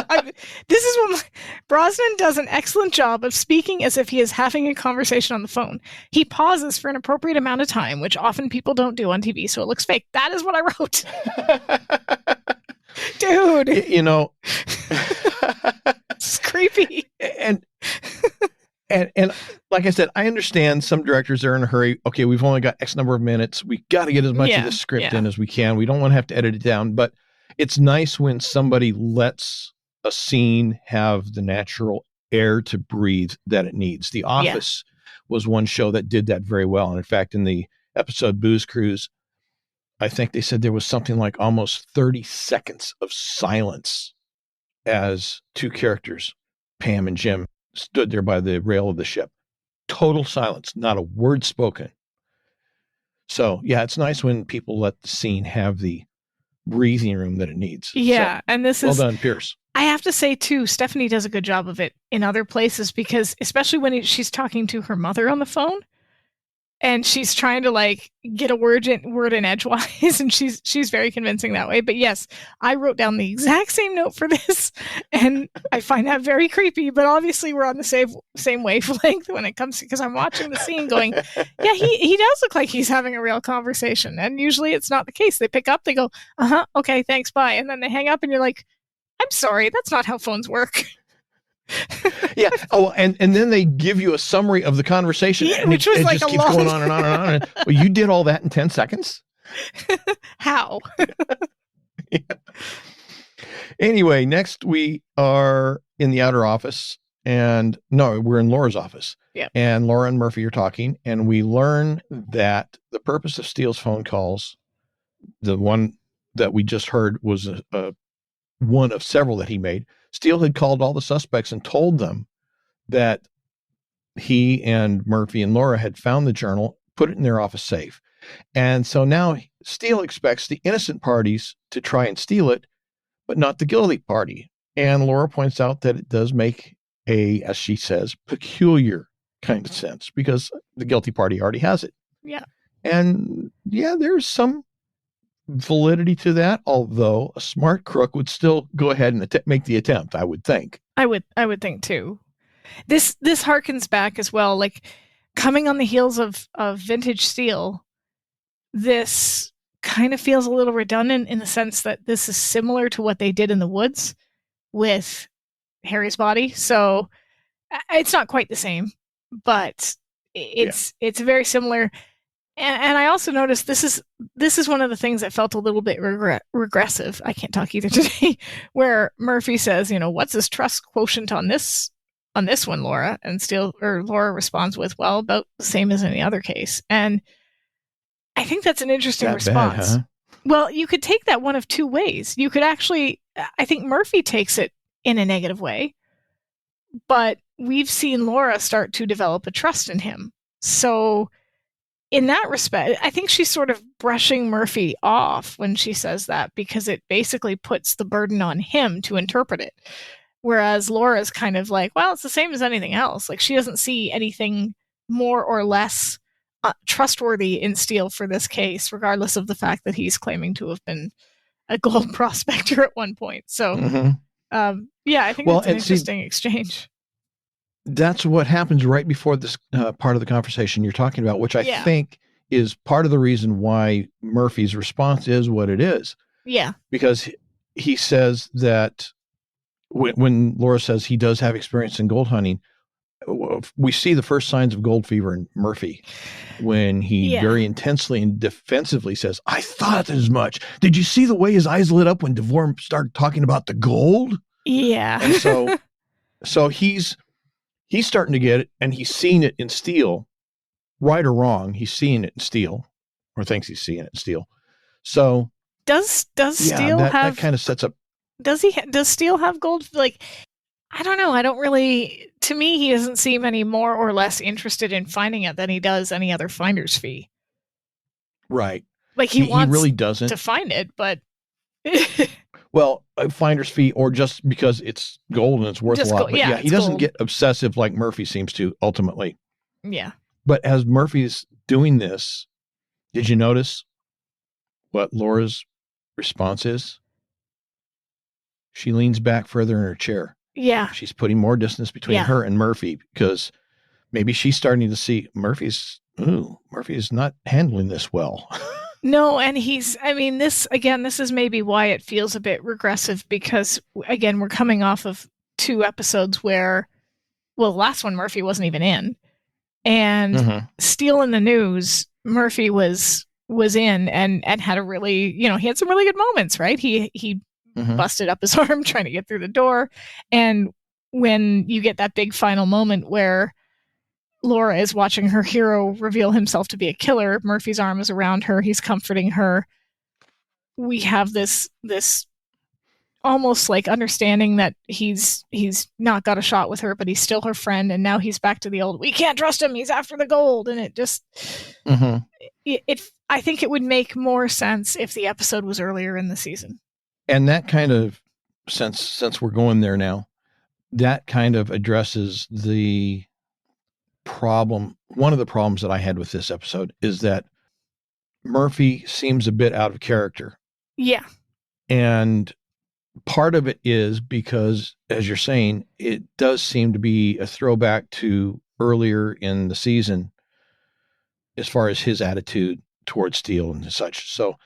this is what Brosnan does an excellent job of speaking as if he is having a conversation on the phone. He pauses for an appropriate amount of time, which often people don't do on TV, so it looks fake. That is what I wrote. Dude. It's creepy. And like I said, I understand some directors are in a hurry. Okay, we've only got X number of minutes. We got to get as much of the script in as we can. We don't want to have to edit it down, but it's nice when somebody lets a scene have the natural air to breathe that it needs. The Office was one show that did that very well. And in fact, in the episode Booze Cruise, I think they said there was something like almost 30 seconds of silence as two characters, Pam and Jim, stood there by the rail of the ship. Total silence, not a word spoken. So, yeah, it's nice when people let the scene have the breathing room that it needs. Yeah, so, and this well is... Well done, Pierce. I have to say, too, Stephanie does a good job of it in other places because, especially when she's talking to her mother on the phone, and she's trying to like get a word in edgewise, and she's very convincing that way. But yes, I wrote down the exact same note for this, and I find that very creepy. But obviously, we're on the same wavelength when it comes to, because I'm watching the scene, going, yeah, he does look like he's having a real conversation, and usually it's not the case. They pick up, they go, okay, thanks, bye, and then they hang up, and you're like, I'm sorry, that's not how phones work. Yeah. Oh, and then they give you a summary of the conversation, and which was it like just keeps going on and on and on. Well, you did all that in 10 seconds? How? Yeah. Anyway, next we are in the outer office, and no, we're in Laura's office. Yeah. And Laura and Murphy are talking, and we learn that the purpose of Steele's phone calls, the one that we just heard, was one of several that he made. Steele had called all the suspects and told them that he and Murphy and Laura had found the journal, put it in their office safe. And so now Steele expects the innocent parties to try and steal it, but not the guilty party. And Laura points out that it does make a, as she says, peculiar kind of sense, because the guilty party already has it. Yeah. And yeah, there's some validity to that, although a smart crook would still go ahead and make the attempt, I would think. I would think too. This harkens back as well, like coming on the heels of vintage Steele. This kind of feels a little redundant in the sense that this is similar to what they did in the woods with Harry's body. So it's not quite the same, but it's very similar. And I also noticed this is one of the things that felt a little bit regressive. I can't talk either today. Where Murphy says, what's his trust quotient on this one, Laura? And Laura responds with, well, about the same as any other case. And I think that's an interesting response. Bad, huh? Well, you could take that one of two ways. You could actually, I think Murphy takes it in a negative way, but we've seen Laura start to develop a trust in him. So in that respect, I think she's sort of brushing Murphy off when she says that, because it basically puts the burden on him to interpret it. Whereas Laura's kind of like, well, it's the same as anything else. Like, she doesn't see anything more or less trustworthy in Steele for this case, regardless of the fact that he's claiming to have been a gold prospector at one point. So, yeah, I think that's an interesting exchange. That's what happens right before this part of the conversation you're talking about, which I think is part of the reason why Murphy's response is what it is. Yeah. Because he says that when Laura says he does have experience in gold hunting, we see the first signs of gold fever in Murphy when he very intensely and defensively says, I thought as much. Did you see the way his eyes lit up when DeVore started talking about the gold? Yeah. And so he's starting to get it, and he's seeing it in Steele, right or wrong. He's seeing it in Steele, or thinks he's seeing it in Steele. So does Steele have that kind of sets up? Does Steele have gold? Like, I don't know. I don't really. To me, he doesn't seem any more or less interested in finding it than he does any other finder's fee. Right. Like he really doesn't to find it, but. Well, a finder's fee, or just because it's gold and it's worth a lot. But he doesn't get obsessive like Murphy seems to ultimately. Yeah. But as Murphy's doing this, did you notice what Laura's response is? She leans back further in her chair. Yeah. She's putting more distance between her and Murphy, because maybe she's starting to see Murphy's not handling this well. No, and this is maybe why it feels a bit regressive, because, again, we're coming off of two episodes where, well, the last one Murphy wasn't even in. And Steele in the News, Murphy was in and had a really, he had some really good moments, right? He busted up his arm trying to get through the door. And when you get that big final moment where Laura is watching her hero reveal himself to be a killer. Murphy's arm is around her. He's comforting her. We have this almost like understanding that he's not got a shot with her, but he's still her friend. And now he's back to the old, we can't trust him. He's after the gold. And it just, I think it would make more sense if the episode was earlier in the season. And that kind of, since we're going there now, that kind of addresses the problem. One of the problems that I had with this episode is that Murphy seems a bit out of character. Yeah. And part of it is because, as you're saying, it does seem to be a throwback to earlier in the season as far as his attitude towards Steele and such. So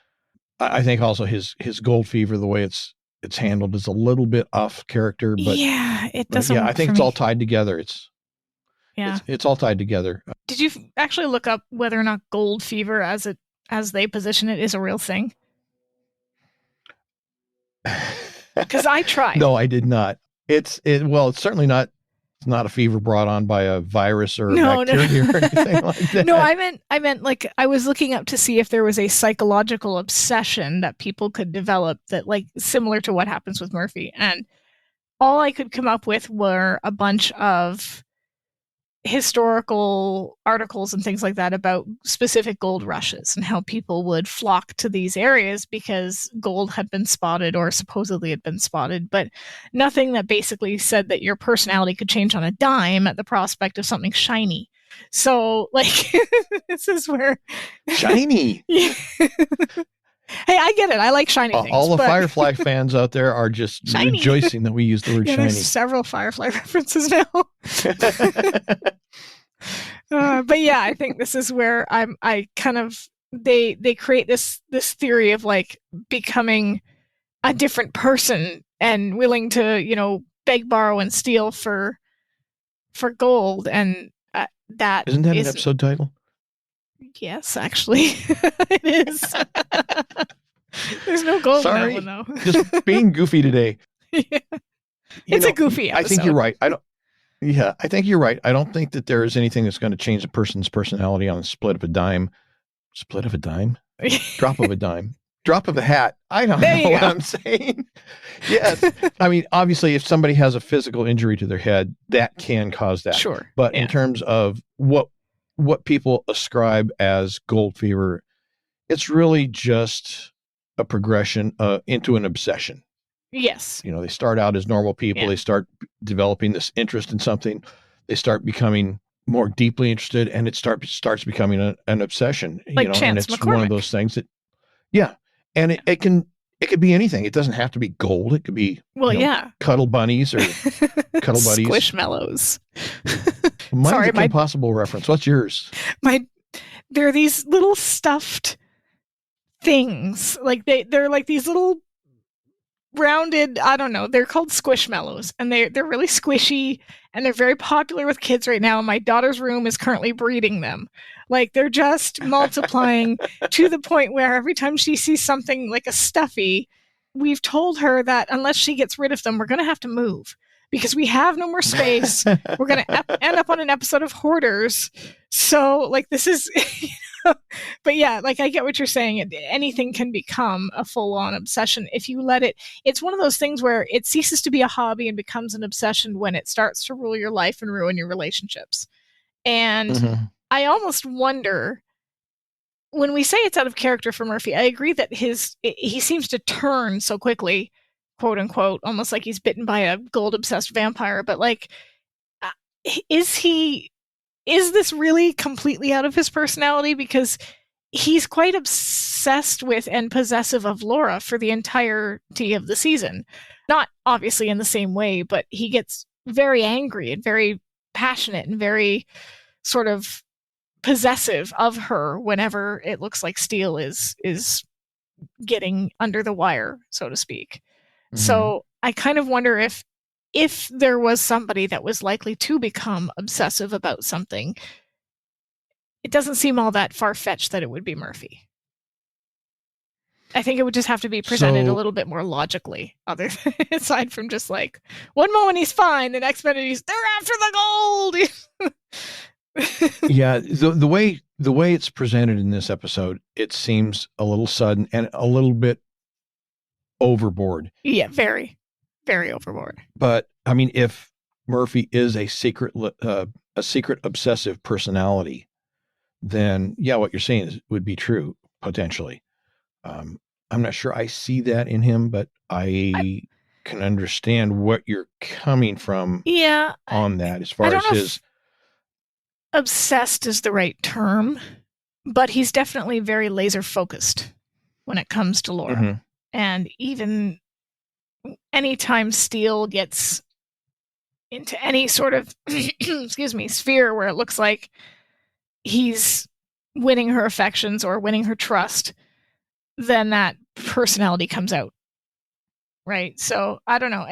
I think also his gold fever, the way it's handled, is a little bit off character. But yeah, it doesn't. Yeah, I think it's all tied together. It's all tied together. Did you actually look up whether or not gold fever, as they position it, is a real thing? Because I tried. No, I did not. It's certainly not. It's not a fever brought on by a virus or bacteria or anything like that. No, I meant like I was looking up to see if there was a psychological obsession that people could develop that, like, similar to what happens with Murphy. And all I could come up with were a bunch of historical articles and things like that about specific gold rushes and how people would flock to these areas because gold had been spotted or supposedly had been spotted, but nothing that basically said that your personality could change on a dime at the prospect of something shiny. So, like, this is where shiny. Hey, I get it. I like shiny things. All the Firefly fans out there are just rejoicing that we use the word shiny. There's several Firefly references now. But yeah, I think this is where I kind of they create this theory of like becoming a different person and willing to beg, borrow, and steal for gold, and that isn't that an episode title? Yes, actually, it is. There's no gold in that one, though. Just being goofy today. Yeah. It's a goofy episode. I think you're right. I think you're right. I don't think that there is anything that's going to change a person's personality on a split of a dime. Split of a dime? Drop of a dime. Drop of a hat. I don't know what I'm saying. Yes. I mean, obviously, if somebody has a physical injury to their head, that can cause that. Sure. But in terms of what people ascribe as gold fever, it's really just a progression into an obsession. Yes. They start out as normal people. Yeah. They start developing this interest in something. They start becoming more deeply interested, and it starts becoming an obsession. Like Chance and it's McCormick. One of those things that, and it could be anything. It doesn't have to be gold. It could be cuddle bunnies or cuddle buddies, squishmallows. Mine's a Kim Possible reference. What's yours? They're these little stuffed things. Like they're like these little rounded, I don't know, they're called squishmallows, and they're really squishy, and they're very popular with kids right now, and my daughter's room is currently breeding them. Like, they're just multiplying to the point where every time she sees something like a stuffy, we've told her that unless she gets rid of them, we're going to have to move because we have no more space. We're going to end up on an episode of Hoarders. So, like, this is but yeah, like, I get what you're saying. Anything can become a full-on obsession if you let it. It's one of those things where it ceases to be a hobby and becomes an obsession when it starts to rule your life and ruin your relationships. And I almost wonder, when we say it's out of character for Murphy, I agree that he seems to turn so quickly, quote unquote, almost like he's bitten by a gold-obsessed vampire. But, like, is this really completely out of his personality? Because he's quite obsessed with and possessive of Laura for the entirety of the season. Not obviously in the same way, but he gets very angry and very passionate and very sort of possessive of her whenever it looks like Steele is getting under the wire, so to speak. So I kind of wonder if there was somebody that was likely to become obsessive about something, it doesn't seem all that far-fetched that it would be Murphy. I think it would just have to be presented a little bit more logically, aside from just like, one moment he's fine, the next minute they're after the gold. Yeah, the way it's presented in this episode, it seems a little sudden and a little bit overboard. Yeah, very, very overboard. But I mean, if Murphy is a secret obsessive personality, then yeah, what you're saying would be true potentially. I'm not sure I see that in him, but I can understand what you're coming from. Yeah, on that as far as his. Obsessed is the right term, but he's definitely very laser focused when it comes to Laura. Mm-hmm. And even anytime Steele gets into any sort of sphere where it looks like he's winning her affections or winning her trust, then that personality comes out. Right? So I don't know.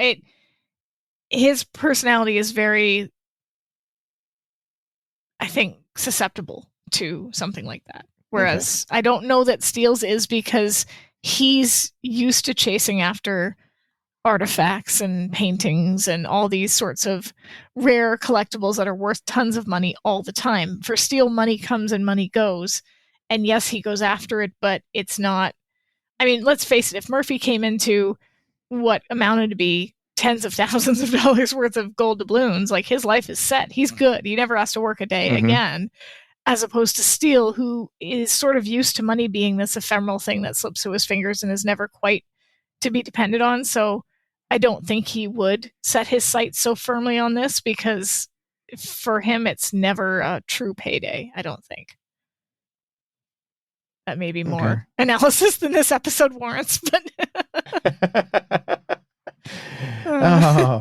His personality is very, I think, susceptible to something like that. Whereas I don't know that Steele's is, because he's used to chasing after artifacts and paintings and all these sorts of rare collectibles that are worth tons of money all the time. For Steele, money comes and money goes. And yes, he goes after it, but it's not. I mean, let's face it, if Murphy came into what amounted to be tens of thousands of dollars worth of gold doubloons, like, his life is set. He's good. He never has to work a day again. As opposed to Steele, who is sort of used to money being this ephemeral thing that slips through his fingers and is never quite to be depended on. So I don't think he would set his sights so firmly on this, because for him, it's never a true payday, I don't think. That may be more analysis than this episode warrants, but...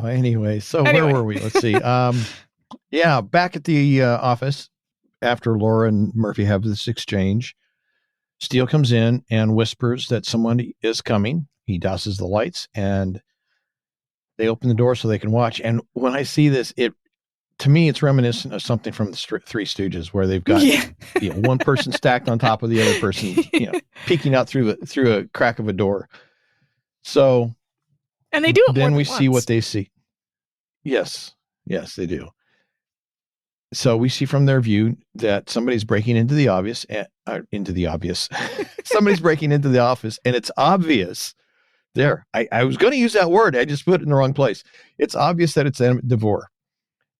Anyway, where were we? Let's see. Back at the office after Laura and Murphy have this exchange, Steele comes in and whispers that someone is coming. He douses the lights and they open the door so they can watch. And when I see this, to me, it's reminiscent of something from the Three Stooges, where they've got one person stacked on top of the other person, peeking out through a crack of a door. So, and they do it. Then we see what they see. Yes, they do. So we see from their view that somebody's breaking into the obvious. Somebody's breaking into the office, and it's obvious. There, I was going to use that word. I just put it in the wrong place. It's obvious that it's DeVore.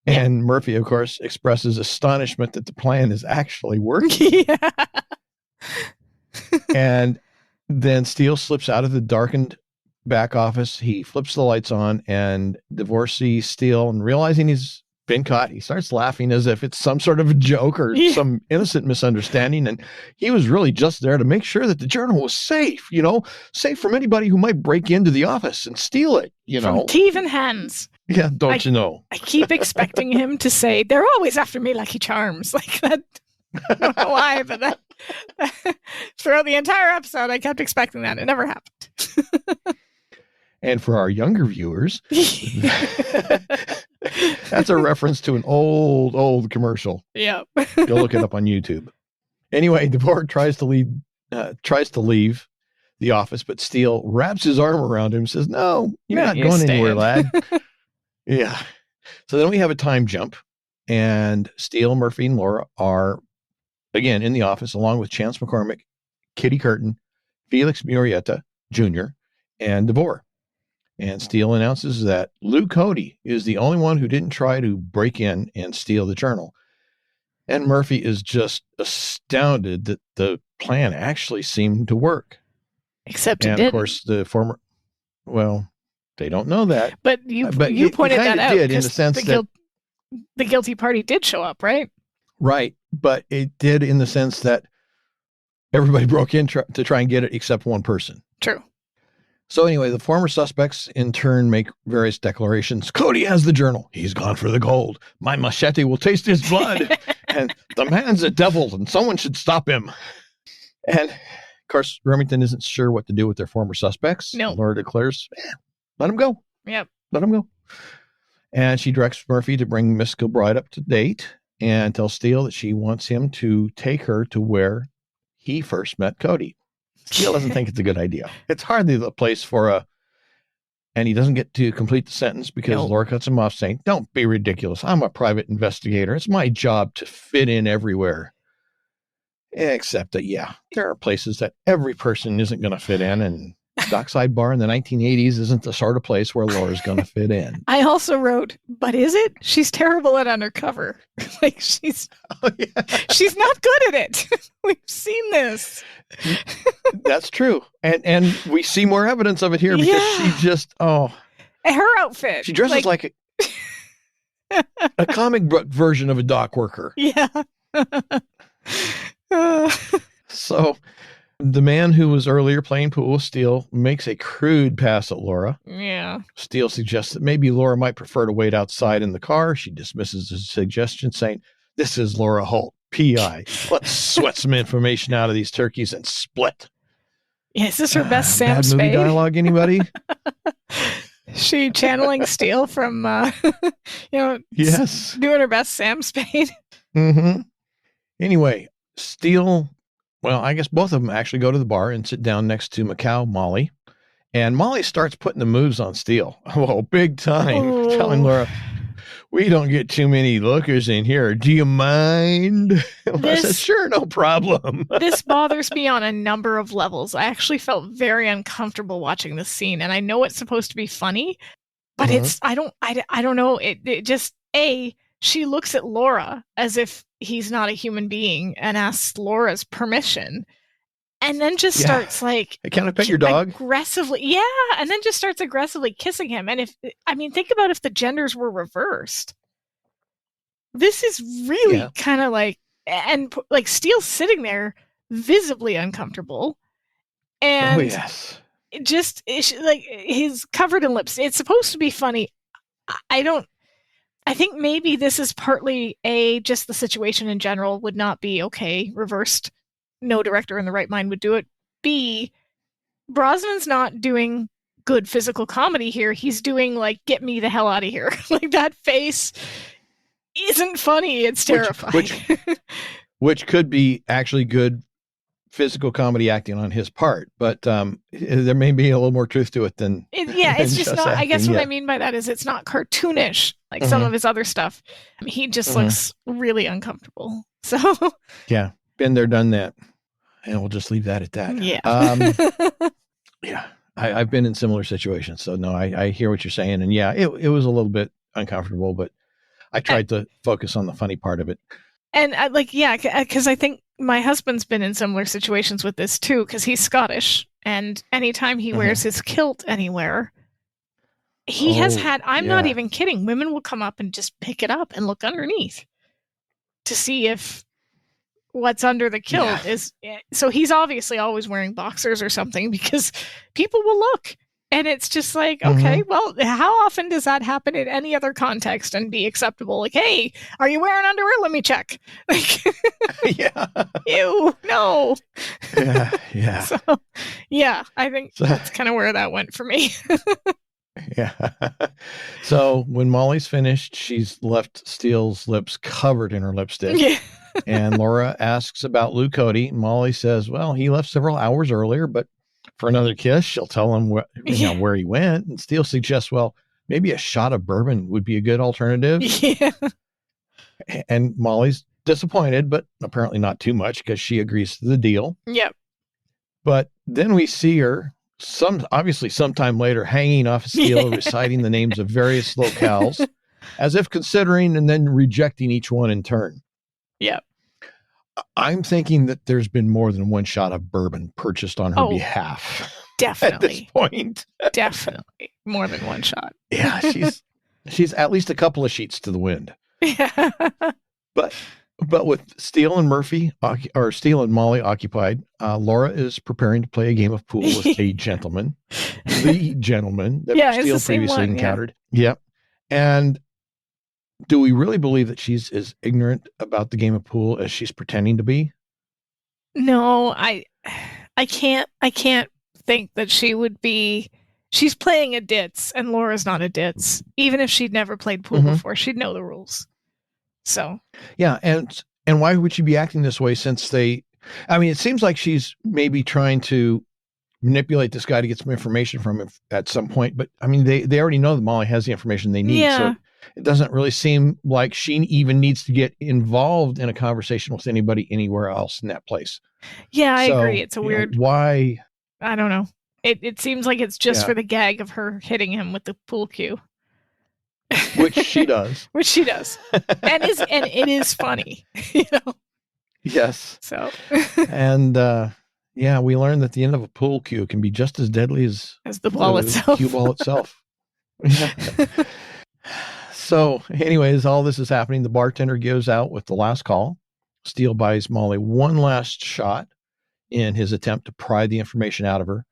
And Murphy, of course, expresses astonishment that the plan is actually working. And then Steele slips out of the darkened back office. He flips the lights on, and DeVore sees Steele, and realizing he's been caught, he starts laughing as if it's some sort of a joke or some innocent misunderstanding. And he was really just there to make sure that the journal was safe, safe from anybody who might break into the office and steal it, From thieving hands. Yeah, don't you know? I keep expecting him to say, "They're always after me, Lucky Charms." Like that. I don't know why, but that throughout the entire episode, I kept expecting that. It never happened. And for our younger viewers, that's a reference to an old commercial. Yeah. Go look it up on YouTube. Anyway, DeVore tries to leave the office, but Steele wraps his arm around him and says, "No, you're not going anywhere, lad." Yeah. So then we have a time jump, and Steele, Murphy, and Laura are again in the office, along with Chance McCormick, Kitty Curtin, Felix Murrieta Jr., and DeVore. And Steele announces that Lou Cody is the only one who didn't try to break in and steal the journal. And Murphy is just astounded that the plan actually seemed to work. Except it didn't. And of course, they don't know that. But you pointed that out. Did, in the sense that the guilty party did show up, right? Right. But it did in the sense that everybody broke in to try and get it except one person. True. So anyway, the former suspects in turn make various declarations. Cody has the journal. He's gone for the gold. My machete will taste his blood. And the man's a devil and someone should stop him. And of course, Remington isn't sure what to do with their former suspects. No. Laura declares, let him go. Yep. Let him go. And she directs Murphy to bring Miss Gilbride up to date and tells Steele that she wants him to take her to where he first met Cody. Steele doesn't think it's a good idea. It's hardly the place for and he doesn't get to complete the sentence because Laura cuts him off saying, "Don't be ridiculous. I'm a private investigator. It's my job to fit in everywhere." Except that, there are places that every person isn't going to fit in, and Dockside Bar in the 1980s isn't the sort of place where Laura's going to fit in. I also wrote, but is it? She's terrible at undercover. She's not good at it. We've seen this. That's true. And we see more evidence of it here because she just, her outfit. She dresses like a comic book version of a dock worker. Yeah. So the man who was earlier playing pool with Steele makes a crude pass at Laura. Yeah. Steele suggests that maybe Laura might prefer to wait outside in the car. She dismisses his suggestion, saying, "This is Laura Holt, PI. Let's sweat some information out of these turkeys and split." Yeah, is this her best Sam bad Spade? Movie dialogue, anybody? She channeling Steele from, yes, doing her best Sam Spade. Mm-hmm. Anyway, Steele, well, I guess both of them actually go to the bar and sit down next to Macau Molly. And Molly starts putting the moves on Steele. Oh, big time. Telling Laura, "We don't get too many lookers in here. Do you mind?" Laura says, "Sure, no problem." This bothers me on a number of levels. I actually felt very uncomfortable watching this scene. And I know it's supposed to be funny, but I don't know. It just, she looks at Laura as if he's not a human being and asks Laura's permission. And then just starts "Can I pet your dog?" Aggressively. Yeah. And then just starts aggressively kissing him. And think about if the genders were reversed. This is really kind of and Steele's sitting there visibly uncomfortable. And he's covered in lips. It's supposed to be funny. I think maybe this is partly just the situation in general would not be okay, reversed. No director in the right mind would do it. B, Brosnan's not doing good physical comedy here. He's doing get me the hell out of here. That face isn't funny. It's terrifying. Which could be actually good physical comedy acting on his part, but there may be a little more truth to it than it's just not acting. I guess what I mean by that is it's not cartoonish like some of his other stuff. He just looks really uncomfortable. So been there, done that, and we'll just leave that at that. I've been in similar situations, so no, I hear what you're saying, and it was a little bit uncomfortable, but I tried to focus on the funny part of it. And because I think my husband's been in similar situations with this too, because he's Scottish, and anytime he wears his kilt anywhere, he has had, I'm not even kidding, women will come up and just pick it up and look underneath to see if what's under the kilt is. So he's obviously always wearing boxers or something because people will look. And it's just okay, well, how often does that happen in any other context and be acceptable? Hey, are you wearing underwear? Let me check. Ew, no. Yeah. So, I think that's kind of where that went for me. So when Molly's finished, she's left Steele's lips covered in her lipstick. Yeah. And Laura asks about Lou Cody. Molly says, well, he left several hours earlier, but for another kiss, she'll tell him where he went. And Steele suggests, well, maybe a shot of bourbon would be a good alternative. Yeah. And Molly's disappointed, but apparently not too much because she agrees to the deal. Yep. But then we see her obviously sometime later hanging off Steele, reciting the names of various locales as if considering and then rejecting each one in turn. Yep. I'm thinking that there's been more than one shot of bourbon purchased on her behalf. Definitely. At this point. Definitely. More than one shot. Yeah, she's at least a couple of sheets to the wind. Yeah. But with Steele and Murphy, or Steele and Molly occupied, Laura is preparing to play a game of pool with a gentleman. The gentleman that Steele previously encountered. Yep. And do we really believe that she's as ignorant about the game of pool as she's pretending to be? No, I can't think that she would be. She's playing a ditz, and Laura's not a ditz. Even if she'd never played pool before, she'd know the rules. So yeah, and why would she be acting this way since they I mean, it seems like she's maybe trying to manipulate this guy to get some information from him at some point. But I mean, they already know that Molly has the information they need. Yeah. So it doesn't really seem like she even needs to get involved in a conversation with anybody anywhere else in that place. Yeah, I agree. It's a weird. Why? I don't know. It seems like it's just for the gag of her hitting him with the pool cue. Which she does. Which she does. And it is funny, you know. Yes. So and we learned that the end of a pool cue can be just as deadly as the ball itself. Cue ball itself. Yeah. So, anyways, all this is happening. The bartender gives out with the last call. Steele buys Molly one last shot in his attempt to pry the information out of her.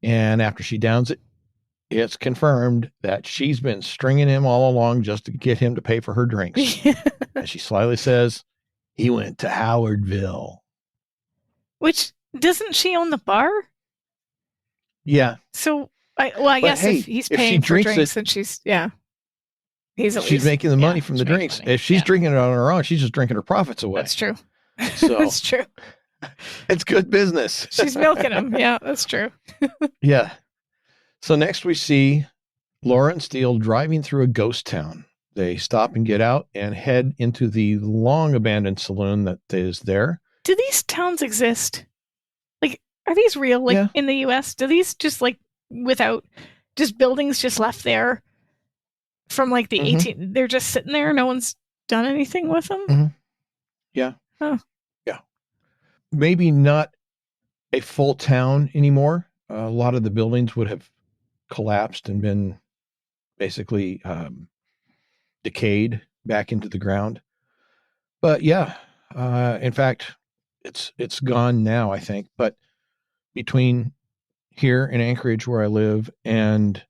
And after she downs it, it's confirmed that she's been stringing him all along just to get him to pay for her drinks. And she slyly says, he went to Howardville. Which, doesn't she own the bar? Yeah. So, I guess hey, if he's paying for drinks, then she's she's making the money from the drinks. If she's drinking it on her own, she's just drinking her profits away. That's true. So that's true. It's good business. She's milking them. Yeah, that's true. Yeah. So next we see Laura and Steele driving through a ghost town. They stop and get out and head into the long abandoned saloon that is there. Do these towns exist? Like, are these real? Like in the U.S.? Do these just without just buildings just left there from like the 18? They're just sitting there. No one's done anything with them. Mm-hmm. Yeah. Oh. Yeah. Maybe not a full town anymore. A lot of the buildings would have collapsed and been basically decayed back into the ground. But in fact, it's gone now, I think. But between here in Anchorage, where I live, and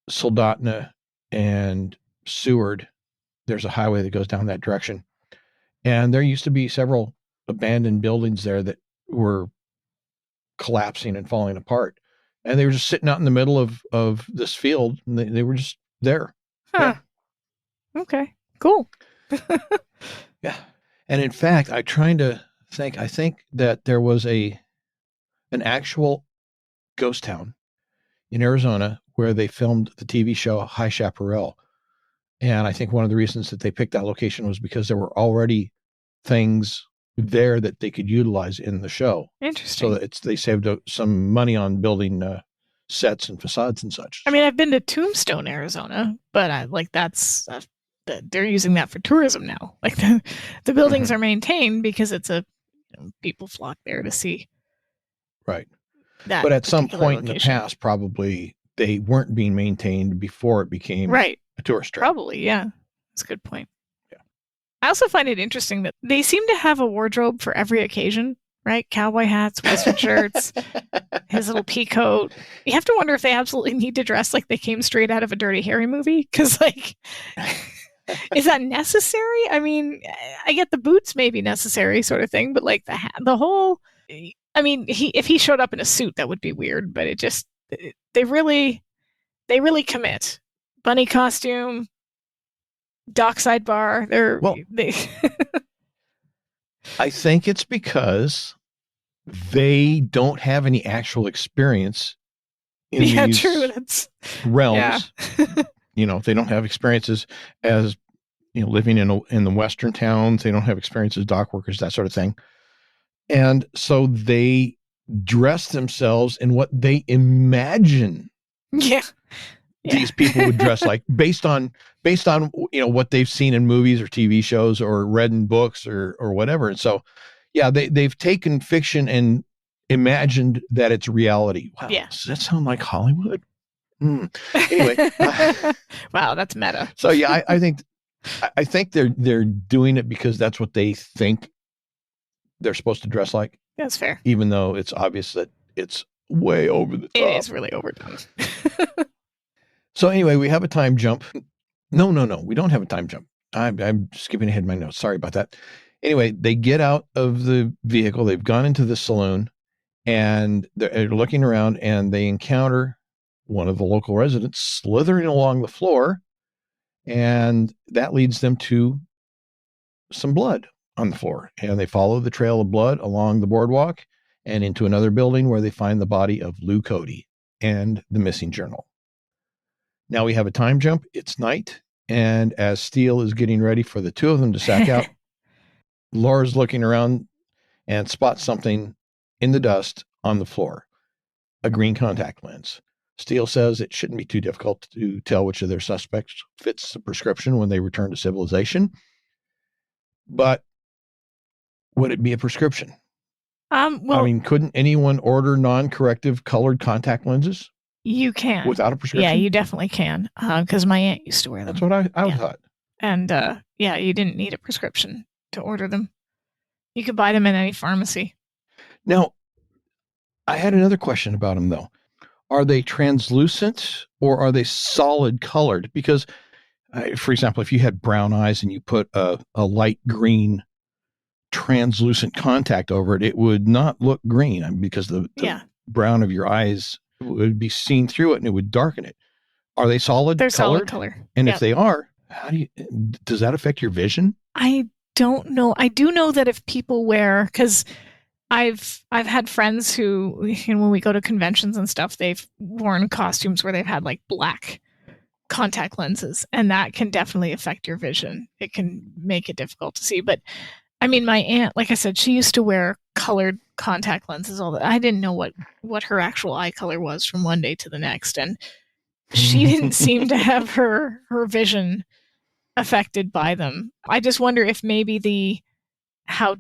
Soldotna and Seward, there's a highway that goes down that direction. And there used to be several abandoned buildings there that were collapsing and falling apart. And they were just sitting out in the middle of this field. And they were just there. Huh. Yeah. Okay, cool. Yeah. And in fact, I think that there was an actual ghost town in Arizona where they filmed the TV show High Chaparral. And I think one of the reasons that they picked that location was because there were already things there that they could utilize in the show. Interesting. So that they saved some money on building sets and facades and such. I mean, I've been to Tombstone, Arizona, but they're using that for tourism now. Like the buildings are maintained because it's people flock there to see. Right. But at some point in the past, probably they weren't being maintained before it became a tourist trap. Probably, yeah. That's a good point. Yeah. I also find it interesting that they seem to have a wardrobe for every occasion, right? Cowboy hats, Western shirts, his little pea coat. You have to wonder if they absolutely need to dress like they came straight out of a Dirty Harry movie. Because, is that necessary? I mean, I get the boots may be necessary sort of thing, but like the hat, the whole... I mean, if he showed up in a suit, that would be weird, but they really commit. Bunny costume, dockside bar. I think it's because they don't have any actual experience in these realms. Yeah. They don't have experiences as living in the Western towns. They don't have experience as dock workers, that sort of thing. And so they dress themselves in what they imagine these people would dress like based on what they've seen in movies or TV shows or read in books or whatever. And so, they've taken fiction and imagined that it's reality. Wow. Yeah. Does that sound like Hollywood? Anyway. Wow, that's meta. So I think they're doing it because that's what they think they're supposed to dress like. That's fair. Even though it's obvious that it's way over the top. It is really overdone. So anyway, we have a time jump. No, we don't have a time jump. I'm skipping ahead in my notes. Sorry about that. Anyway, they get out of the vehicle. They've gone into the saloon and they're looking around and they encounter one of the local residents slithering along the floor. And that leads them to some blood on the floor, and they follow the trail of blood along the boardwalk and into another building where they find the body of Lou Cody and the missing journal. Now we have a time jump. It's night, and as Steele is getting ready for the two of them to sack out, Laura's looking around and spots something in the dust on the floor, a green contact lens. Steele says it shouldn't be too difficult to tell which of their suspects fits the prescription when they return to civilization. But would it be a prescription? Well, I mean, couldn't anyone order non-corrective colored contact lenses? You can. Without a prescription? Yeah, you definitely can. Because my aunt used to wear them. That's what I thought. And yeah, you didn't need a prescription to order them. You could buy them in any pharmacy. Now, I had another question about them, though. Are they translucent or are they solid colored? Because, for example, if you had brown eyes and you put a light green translucent contact over it, it would not look green because the brown of your eyes would be seen through it and it would darken it. Are they solid? They're colored? Solid color. And if they are, does that affect your vision? I don't know. I do know that if people wear, because I've had friends who, when we go to conventions and stuff, they've worn costumes where they've had like black contact lenses, and that can definitely affect your vision. It can make it difficult to see. But I mean, my aunt, like I said, she used to wear colored contact lenses all the. I didn't know what her actual eye color was from one day to the next, and she didn't seem to have her vision affected by them. I just wonder if maybe how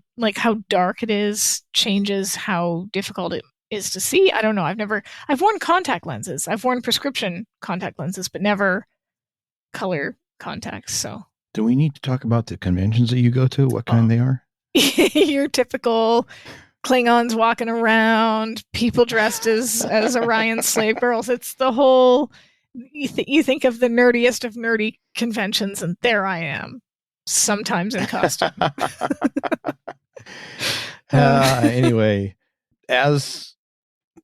dark it is changes how difficult it is to see. I don't know. I've worn contact lenses. I've worn prescription contact lenses, but never color contacts. So do we need to talk about the conventions that you go to? What kind they are? Your typical Klingons walking around, people dressed as Orion slave girls. It's the whole, you think of the nerdiest of nerdy conventions, and there I am, sometimes in costume. Anyway, as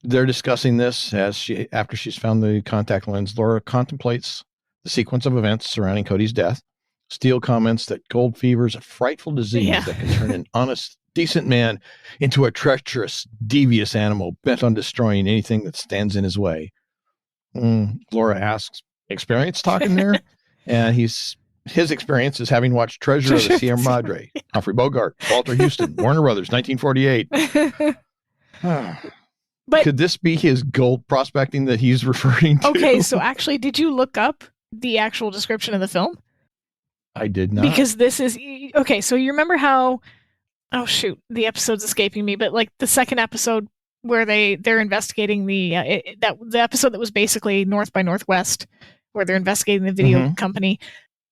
they're discussing this, after she's found the contact lens, Laura contemplates the sequence of events surrounding Cody's death. Steele comments that gold fever is a frightful disease that can turn an honest, decent man into a treacherous, devious animal bent on destroying anything that stands in his way. Laura asks, experience talking there? And his experience is having watched Treasure of the Sierra Madre, Humphrey Bogart, Walter Houston, Warner Brothers, 1948. But could this be his gold prospecting that he's referring to? Okay, so actually, did you look up the actual description of the film? I did not. Because this is, okay, so you remember how, oh shoot, the episode's escaping me, but like the second episode where they're investigating the episode that was basically North by Northwest, where they're investigating the video company.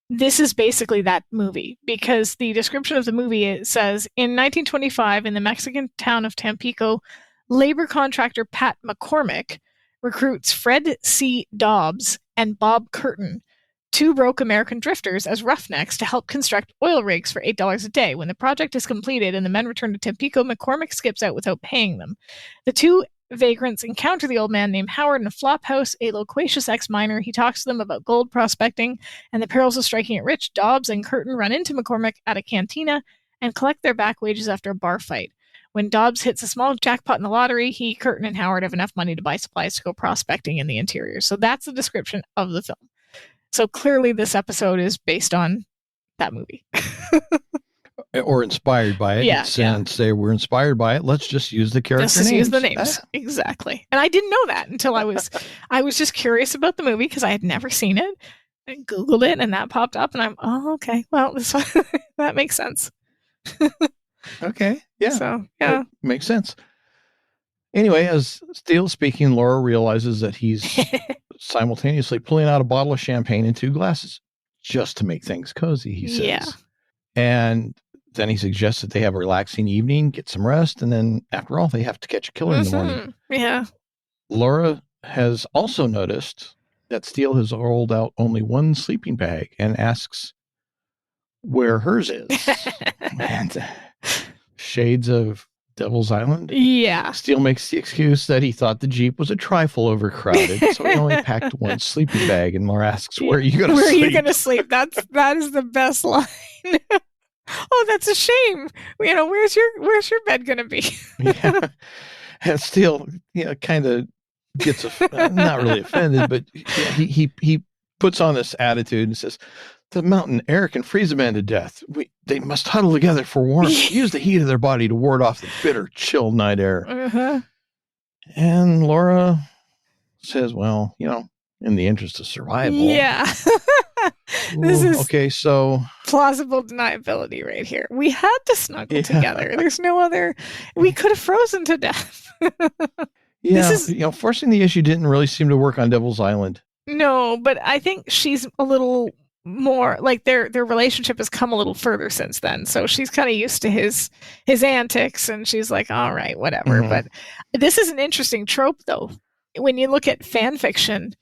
This is basically that movie, because the description of the movie, it says, in 1925, in the Mexican town of Tampico, labor contractor Pat McCormick recruits Fred C. Dobbs and Bob Curtin, two broke American drifters, as roughnecks to help construct oil rigs for $8 a day. When the project is completed and the men return to Tampico, McCormick skips out without paying them. The two vagrants encounter the old man named Howard in a flop house, a loquacious ex-miner. He talks to them about gold prospecting and the perils of striking it rich. Dobbs and Curtin run into McCormick at a cantina and collect their back wages after a bar fight. When Dobbs hits a small jackpot in the lottery, he, Curtin, and Howard have enough money to buy supplies to go prospecting in the interior. So that's the description of the film. So clearly this episode is based on that movie. Or inspired by it. Yeah. And say we're inspired by it. Let's just use the character names. Just use the names. Exactly. And I didn't know that until I was just curious about the movie because I had never seen it. I Googled it and that popped up and I'm, okay. Well, that makes sense. Okay. Yeah. So, yeah. That makes sense. Anyway, as Steele's speaking, Laura realizes that he's simultaneously pulling out a bottle of champagne and two glasses just to make things cozy, he says. Yeah. And then he suggests that they have a relaxing evening, get some rest, and then, after all, they have to catch a killer in the morning. Yeah. Laura has also noticed that Steele has rolled out only one sleeping bag and asks where hers is. And shades of Devil's Island. Yeah. Steele makes the excuse that he thought the Jeep was a trifle overcrowded, so he only packed one sleeping bag. And Laura asks, where are you going to sleep? Where are you going to sleep? That is the best line. Oh, that's a shame. Where's your bed going to be? Yeah. And Steele, kind of gets not really offended, but he puts on this attitude and says, "The mountain air can freeze a man to death. They must huddle together for warmth. Use the heat of their body to ward off the bitter, chill night air." Uh-huh. And Laura says, "Well, in the interest of survival." Yeah. This is okay. So plausible deniability right here. We had to snuggle together. There's no other. We could have frozen to death. Yeah. Forcing the issue didn't really seem to work on Devil's Island. No, but I think she's a little more like their relationship has come a little further since then. So she's kind of used to his antics, and she's like, all right, whatever. Mm-hmm. But this is an interesting trope, though. When you look at fan fiction,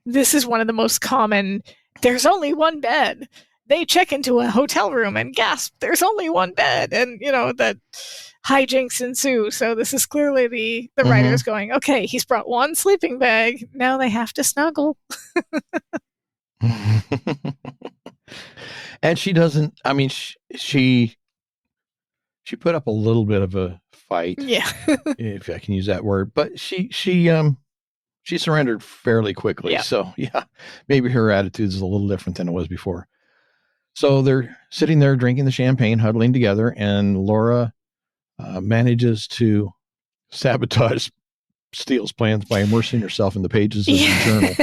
this is one of the most common. There's only one bed. They check into a hotel room and gasp, there's only one bed. And, that hijinks ensue. So this is clearly the mm-hmm. writers going, okay, he's brought one sleeping bag. Now they have to snuggle. And she doesn't, she put up a little bit of a fight. Yeah. If I can use that word. But she surrendered fairly quickly. Yeah. So, maybe her attitude is a little different than it was before. So they're sitting there drinking the champagne, huddling together, and Laura manages to sabotage Steele's plans by immersing herself in the pages of the journal,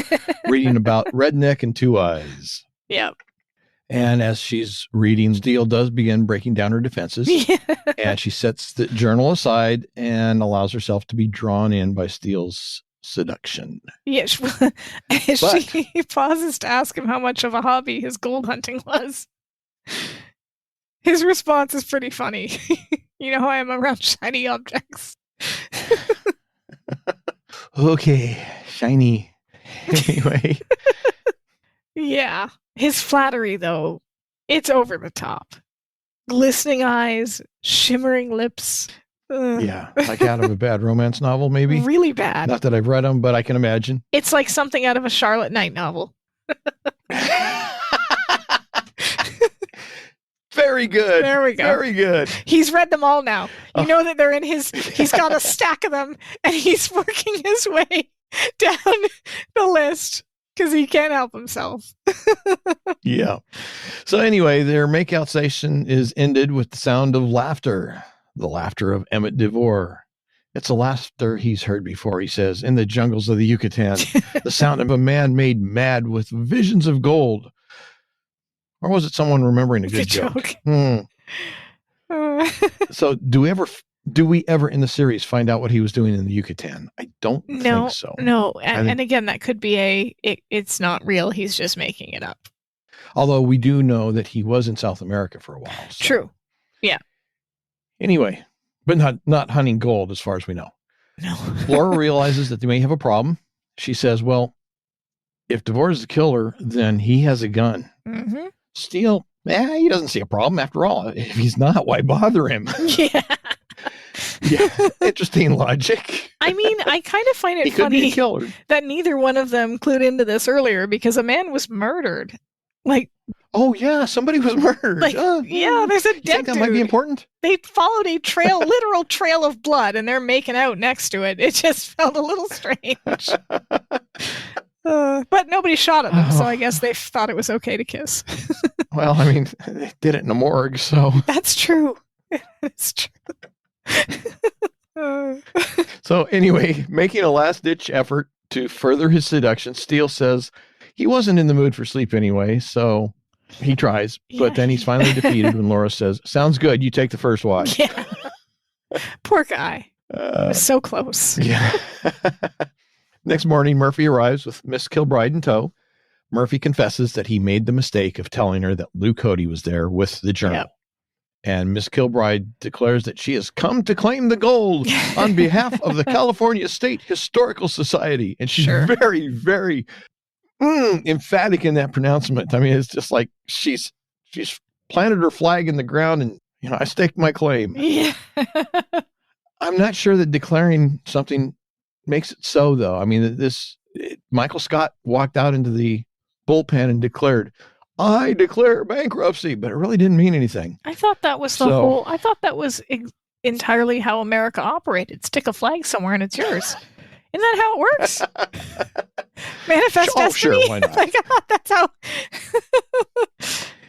reading about Redneck and Two Eyes. Yep. And as she's reading, Steele does begin breaking down her defenses, and she sets the journal aside and allows herself to be drawn in by Steele's seduction. Yes. She pauses to ask him how much of a hobby his gold hunting was. His response is pretty funny. You know how I am around shiny objects. Okay, shiny. Anyway. Yeah. His flattery, though, it's over the top. Glistening eyes, shimmering lips. Yeah, like out of a bad romance novel, maybe. Really bad. Not that I've read them, but I can imagine. It's like something out of a Charlotte Knight novel. Very good. There we go. Very good. He's read them all now. You know that they're in he's got a stack of them, and he's working his way down the list because he can't help himself. Yeah. So anyway, their makeout session is ended with the sound of laughter. The laughter of Emmett DeVore. It's a laughter he's heard before, he says, in the jungles of the Yucatan. The sound of a man made mad with visions of gold. Or was it someone remembering a good joke? So do we ever in the series find out what he was doing in the Yucatan? I don't think so. No. And again, that could be it's not real. He's just making it up. Although we do know that he was in South America for a while. So. True. Yeah. Anyway, but not hunting gold as far as we know. No. Laura realizes that they may have a problem. She says, well, if DeVore is the killer, then he has a gun. Mm-hmm. Steele, he doesn't see a problem after all. If he's not, why bother him? Yeah. Yeah. Interesting logic. I kind of find it funny that neither one of them clued into this earlier because a man was murdered. Like, oh yeah, somebody was murdered. Like, there's a dead dude. That might be important. They followed a literal trail of blood, and they're making out next to it. It just felt a little strange. But nobody shot at them, so I guess they thought it was okay to kiss. Well, they did it in a morgue, so that's true. It's true. So anyway, making a last-ditch effort to further his seduction, Steele says he wasn't in the mood for sleep anyway, so he tries, but then he's finally defeated when Laura says, sounds good, you take the first watch. Yeah. Poor guy. So close. Yeah. Next morning, Murphy arrives with Miss Kilbride in tow. Murphy confesses that he made the mistake of telling her that Lou Cody was there with the journal. Yep. And Miss Kilbride declares that she has come to claim the gold on behalf of the California State Historical Society. And she's very, very emphatic in that pronouncement. It's just like she's planted her flag in the ground and, I staked my claim. Yeah. I'm not sure that declaring something makes it so, though. Michael Scott walked out into the bullpen and declared, I declare bankruptcy, but it really didn't mean anything. I thought that was I thought that was entirely how America operated. Stick a flag somewhere and it's yours. Isn't that how it works? Manifest destiny? Sure, why not? Like, that's how...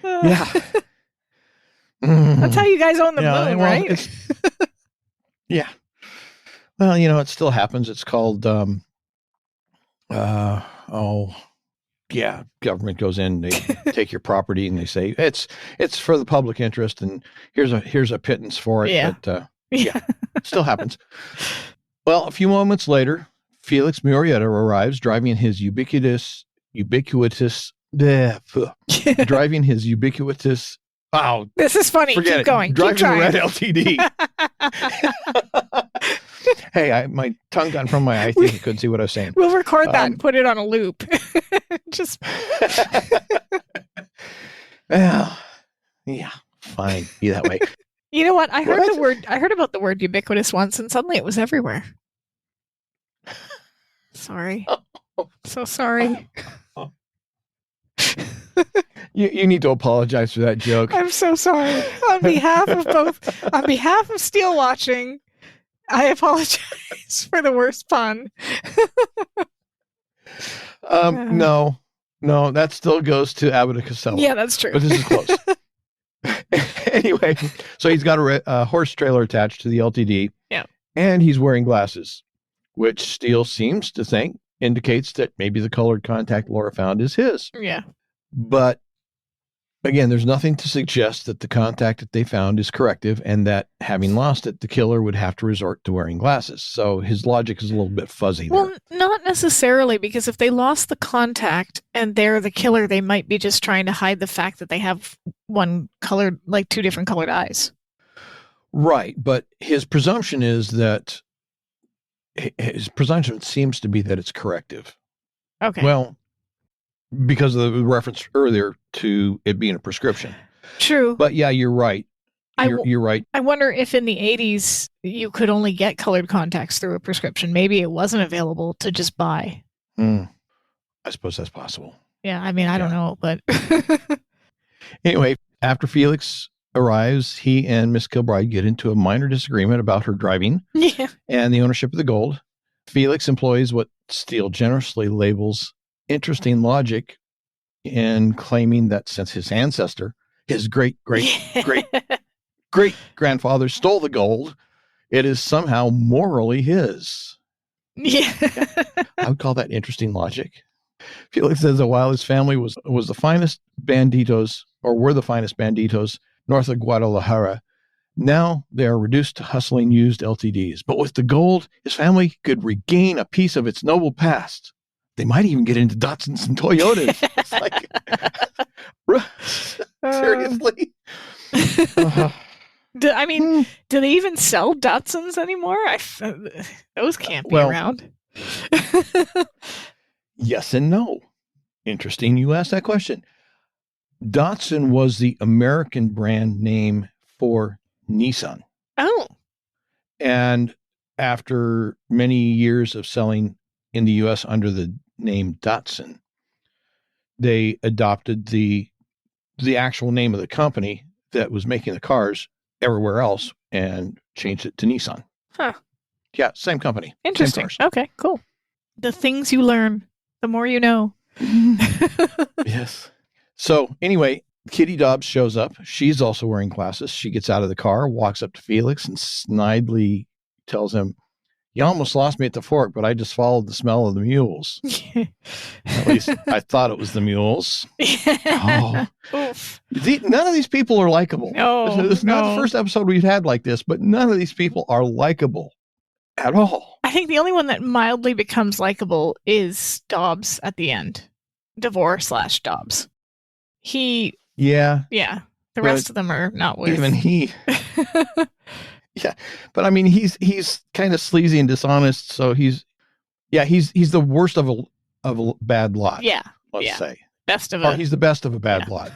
Yeah. That's how you guys own the moon, right? Yeah. Well, it still happens. It's called, government goes in, they take your property and they say, it's for the public interest and here's a pittance for it. Yeah. But, still happens. Well, a few moments later, Felix Murrieta arrives driving his ubiquitous, wow. This is funny. Keep going. Driving a red LTD. Hey, my tongue got from my eye. I couldn't see what I was saying. We'll record that and put it on a loop. Just. Well, yeah, fine. Be that way. You know what? I heard about the word ubiquitous once, and suddenly it was everywhere. Sorry. So sorry. You need to apologize for that joke. I'm so sorry. On behalf of SteeleWatching, I apologize for the worst pun. No, that still goes to Abbott and Costello. Yeah, that's true. But this is close. Anyway, so he's got a horse trailer attached to the LTD. Yeah. And he's wearing glasses, which Steele seems to think indicates that maybe the colored contact Laura found is his. Yeah. But again, there's nothing to suggest that the contact that they found is corrective and that having lost it, the killer would have to resort to wearing glasses. So his logic is a little bit fuzzy there. Well, not necessarily, because if they lost the contact and they're the killer, they might be just trying to hide the fact that they have two different colored eyes. Right. But his presumption seems to be that it's corrective. Okay. Well, because of the reference earlier to it being a prescription. True. But yeah, you're right. You're right. I wonder if in the 80s you could only get colored contacts through a prescription. Maybe it wasn't available to just buy. I suppose that's possible. Yeah, I mean, I don't know, but... Anyway, after Felix arrives, he and Miss Kilbride get into a minor disagreement about her driving and the ownership of the gold. Felix employs what Steele generously labels interesting logic in claiming that since his ancestor, his great grandfather stole the gold, it is somehow morally his. Yeah. I would call that interesting logic. Felix says that while his family was the finest banditos, or were the finest banditos north of Guadalajara, now they are reduced to hustling used LTDs. But with the gold, his family could regain a piece of its noble past. They might even get into Datsuns and Toyotas. It's like, seriously? Do they even sell Datsuns anymore? Those can't be around. Yes and no. Interesting you asked that question. Datsun was the American brand name for Nissan. Oh. And after many years of selling in the U.S. under the name Datsun, they adopted the actual name of the company that was making the cars everywhere else and changed it to Nissan. Huh. Yeah, same company. Interesting. Okay, cool. The things you learn, the more you know. Yes. So anyway, Kitty Dobbs shows up. She's also wearing glasses. She gets out of the car, walks up to Felix, and snidely tells him, "You almost lost me at the fork, but I just followed the smell of the mules." At least I thought it was the mules. Oh. None of these people are likable. No, this is not the first episode we've had like this, but none of these people are likable at all. I think the only one that mildly becomes likable is Dobbs at the end. Devore/Dobbs. The rest of them are not worth. Even he. Yeah, but I mean, he's kind of sleazy and dishonest. So he's the worst of a bad lot. Yeah, let's say he's the best of a bad lot.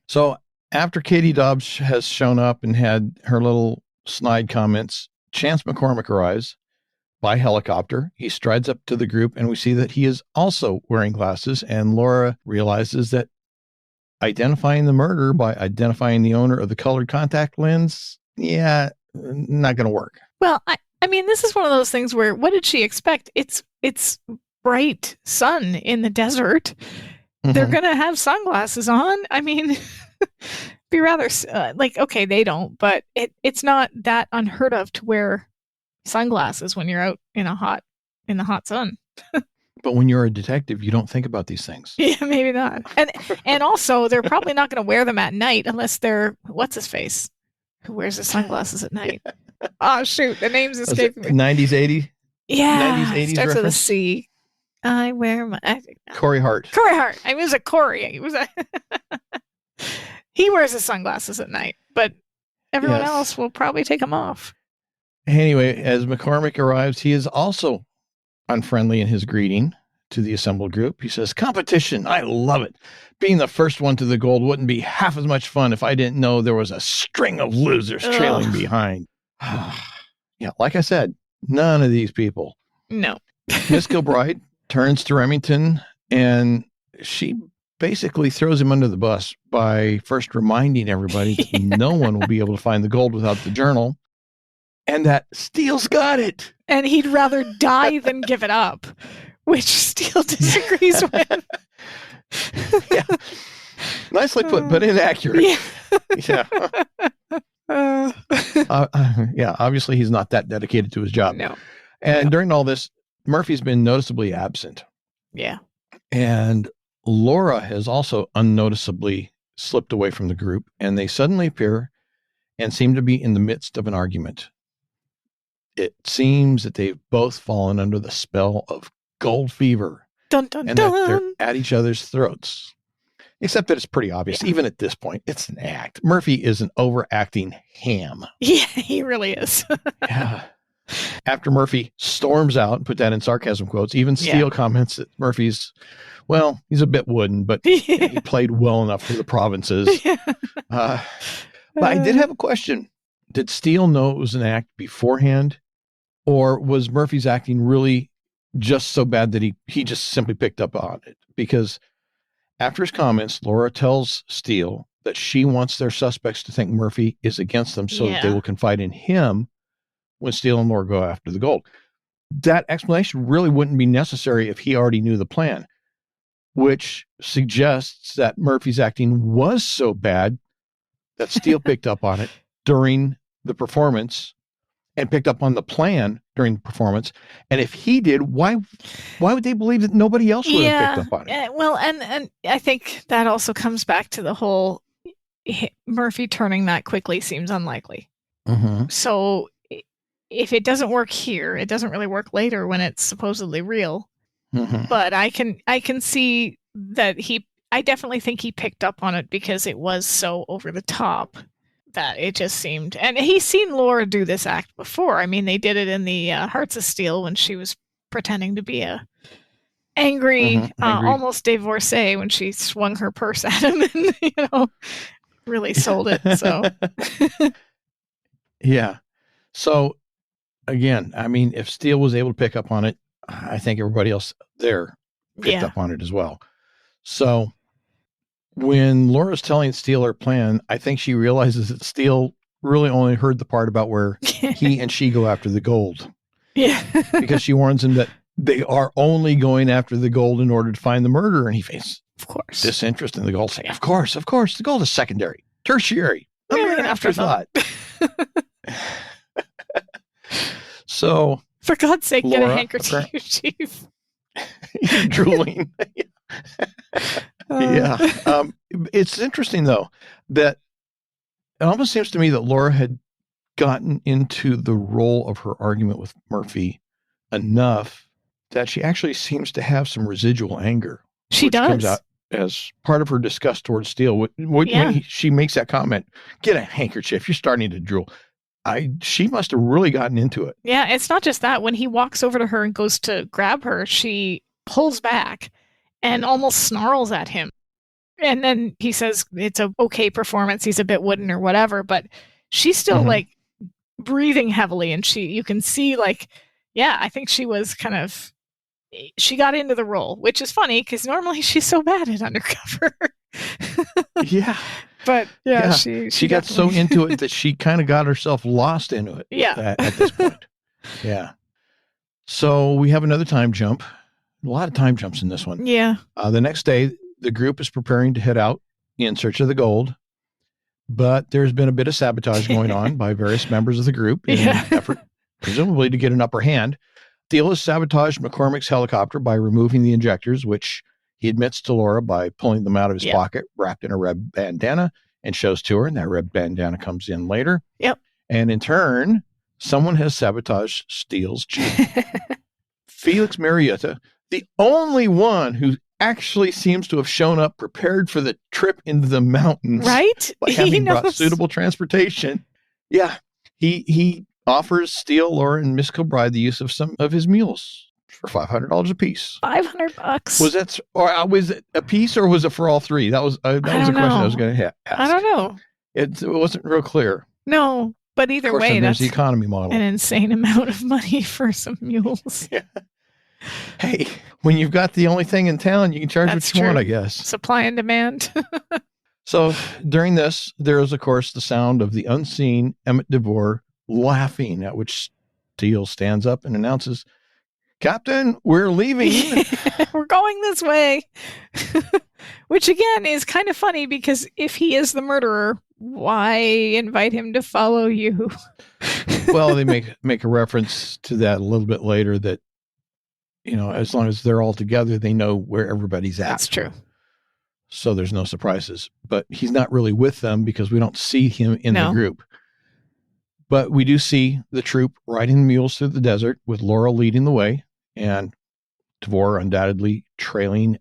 So after Katie Dobbs has shown up and had her little snide comments, Chance McCormick arrives by helicopter. He strides up to the group, and we see that he is also wearing glasses. And Laura realizes that identifying the murder by identifying the owner of the colored contact lens, yeah, not going to work. Well, I mean, this is one of those things where, what did she expect? It's bright sun in the desert. Mm-hmm. They're going to have sunglasses on. I mean, be rather okay, they don't, but it's not that unheard of to wear sunglasses when you're out in the hot sun. But when you're a detective, you don't think about these things. Yeah, maybe not. And also, they're probably not going to wear them at night unless they're what's his face, who wears the sunglasses at night. Yeah. Oh shoot, the name's escaping me. 90s, 80s. Yeah, 90s, 80s starts reference? with a C. I wear my Corey Hart. Corey Hart. I mean, it was a Corey. It was a he wears his sunglasses at night, but everyone else will probably take them off. Anyway, as McCormick arrives, he is also unfriendly in his greeting to the assembled group. He says, "Competition, I love it. Being the first one to the gold wouldn't be half as much fun if I didn't know there was a string of losers trailing behind." Yeah, like I said, none of these people. No. Miss Kilbride turns to Remington, and she basically throws him under the bus by first reminding everybody that no one will be able to find the gold without the journal, and that Steele's got it. And he'd rather die than give it up, which Steele disagrees with. Yeah. Nicely put, but inaccurate. Yeah. Yeah, obviously he's not that dedicated to his job. No. And during all this, Murphy's been noticeably absent. Yeah. And Laura has also unnoticeably slipped away from the group, and they suddenly appear and seem to be in the midst of an argument. It seems that they've both fallen under the spell of gold fever. Dun, dun, and dun. that they're at each other's throats. Except that it's pretty obvious. Yeah. Even at this point, it's an act. Murphy is an overacting ham. Yeah, he really is. Yeah. After Murphy storms out, and put that in sarcasm quotes, even Steele comments that Murphy's, well, he's a bit wooden, but he played well enough for the provinces. Yeah. But I did have a question. Did Steele know it was an act beforehand? Or was Murphy's acting really just so bad that he just simply picked up on it? Because after his comments, Laura tells Steele that she wants their suspects to think Murphy is against them so that they will confide in him when Steele and Laura go after the gold. That explanation really wouldn't be necessary if he already knew the plan, which suggests that Murphy's acting was so bad that Steele picked up on it during the performance and picked up on the plan during the performance. And if he did, why would they believe that nobody else would have picked up on it? Well, and I think that also comes back to the whole Murphy turning that quickly seems unlikely. Mm-hmm. So if it doesn't work here, it doesn't really work later when it's supposedly real. Mm-hmm. But I can see that I definitely think he picked up on it because it was so over the top that it just seemed, and he's seen Laura do this act before. I mean, they did it in the Hearts of Steel when she was pretending to be a angry. Almost divorcee when she swung her purse at him and, really sold it. So, yeah. So again, I mean, if Steele was able to pick up on it, I think everybody else there picked up on it as well. So when Laura's telling Steele her plan, I think she realizes that Steele really only heard the part about where he and she go after the gold. Yeah. Because she warns him that they are only going after the gold in order to find the murderer. And he faces, of course, disinterest in the gold, saying, of course, the gold is secondary, tertiary, an afterthought. So, for God's sake, Laura, get a handkerchief, Chief. You're drooling. Yeah. It's interesting, though, that it almost seems to me that Laura had gotten into the role of her argument with Murphy enough that she actually seems to have some residual anger. She does. Comes out as part of her disgust towards Steele. When she makes that comment, get a handkerchief, you're starting to drool. She must have really gotten into it. Yeah, it's not just that. When he walks over to her and goes to grab her, she pulls back and almost snarls at him. And then he says it's a okay performance. He's a bit wooden or whatever, but she's still like breathing heavily. And you can see I think she was she got into the role, which is funny because normally she's so bad at undercover. Yeah. But yeah. She got so into it that she kind of got herself lost into it. Yeah. At this point. Yeah. So we have another time jump. A lot of time jumps in this one. Yeah. The next day, the group is preparing to head out in search of the gold, but there's been a bit of sabotage going on by various members of the group in an effort, presumably, to get an upper hand. Steele has sabotaged McCormick's helicopter by removing the injectors, which he admits to Laura by pulling them out of his pocket, wrapped in a red bandana, and shows to her, and that red bandana comes in later. Yep. And in turn, someone has sabotaged Steele's Jeep. Felix Marietta, the only one who actually seems to have shown up prepared for the trip into the mountains. Right? By having brought suitable transportation. Yeah. He offers Steele, Laura, and Miss Kilbride the use of some of his mules for $500 a piece. $500. Was that, or was it a piece, or was it for all three? That was a question I was going to ask. I don't know. It wasn't real clear. No, but either way, that's the economy model. An insane amount of money for some mules. Yeah. Hey, when you've got the only thing in town, you can charge what you want, I guess. Supply and demand. So during this, there is, of course, the sound of the unseen Emmett DeVore laughing, at which Steele stands up and announces, "Captain, we're leaving." We're going this way. Which, again, is kind of funny because if he is the murderer, why invite him to follow you? Well, they make a reference to that a little bit later, that, as long as they're all together, they know where everybody's at. That's true. So there's no surprises. But he's not really with them because we don't see him in the group. But we do see the troop riding mules through the desert with Laura leading the way and DeVore undoubtedly trailing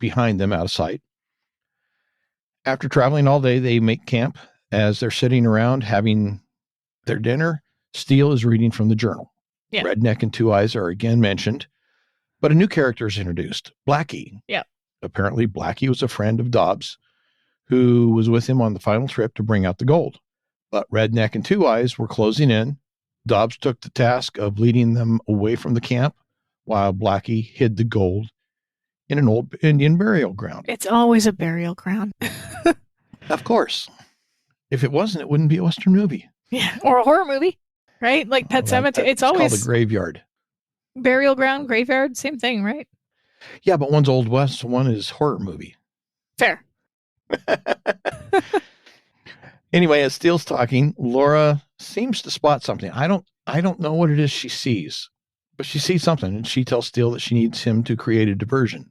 behind them out of sight. After traveling all day, they make camp. As they're sitting around having their dinner, Steele is reading from the journal. Yeah. Redneck and Two Eyes are again mentioned, but a new character is introduced, Blackie. Yeah. Apparently, Blackie was a friend of Dobbs who was with him on the final trip to bring out the gold. But Redneck and Two Eyes were closing in. Dobbs took the task of leading them away from the camp while Blackie hid the gold in an old Indian burial ground. It's always a burial ground. Of course. If it wasn't, it wouldn't be a Western movie. Yeah, or a horror movie, right? Like Pet Sematary. It's always called a graveyard. Burial ground, graveyard, same thing, right? Yeah, but one's Old West, one is horror movie. Fair. Anyway, as Steele's talking, Laura seems to spot something. I don't know what it is she sees, but she sees something, and she tells Steele that she needs him to create a diversion.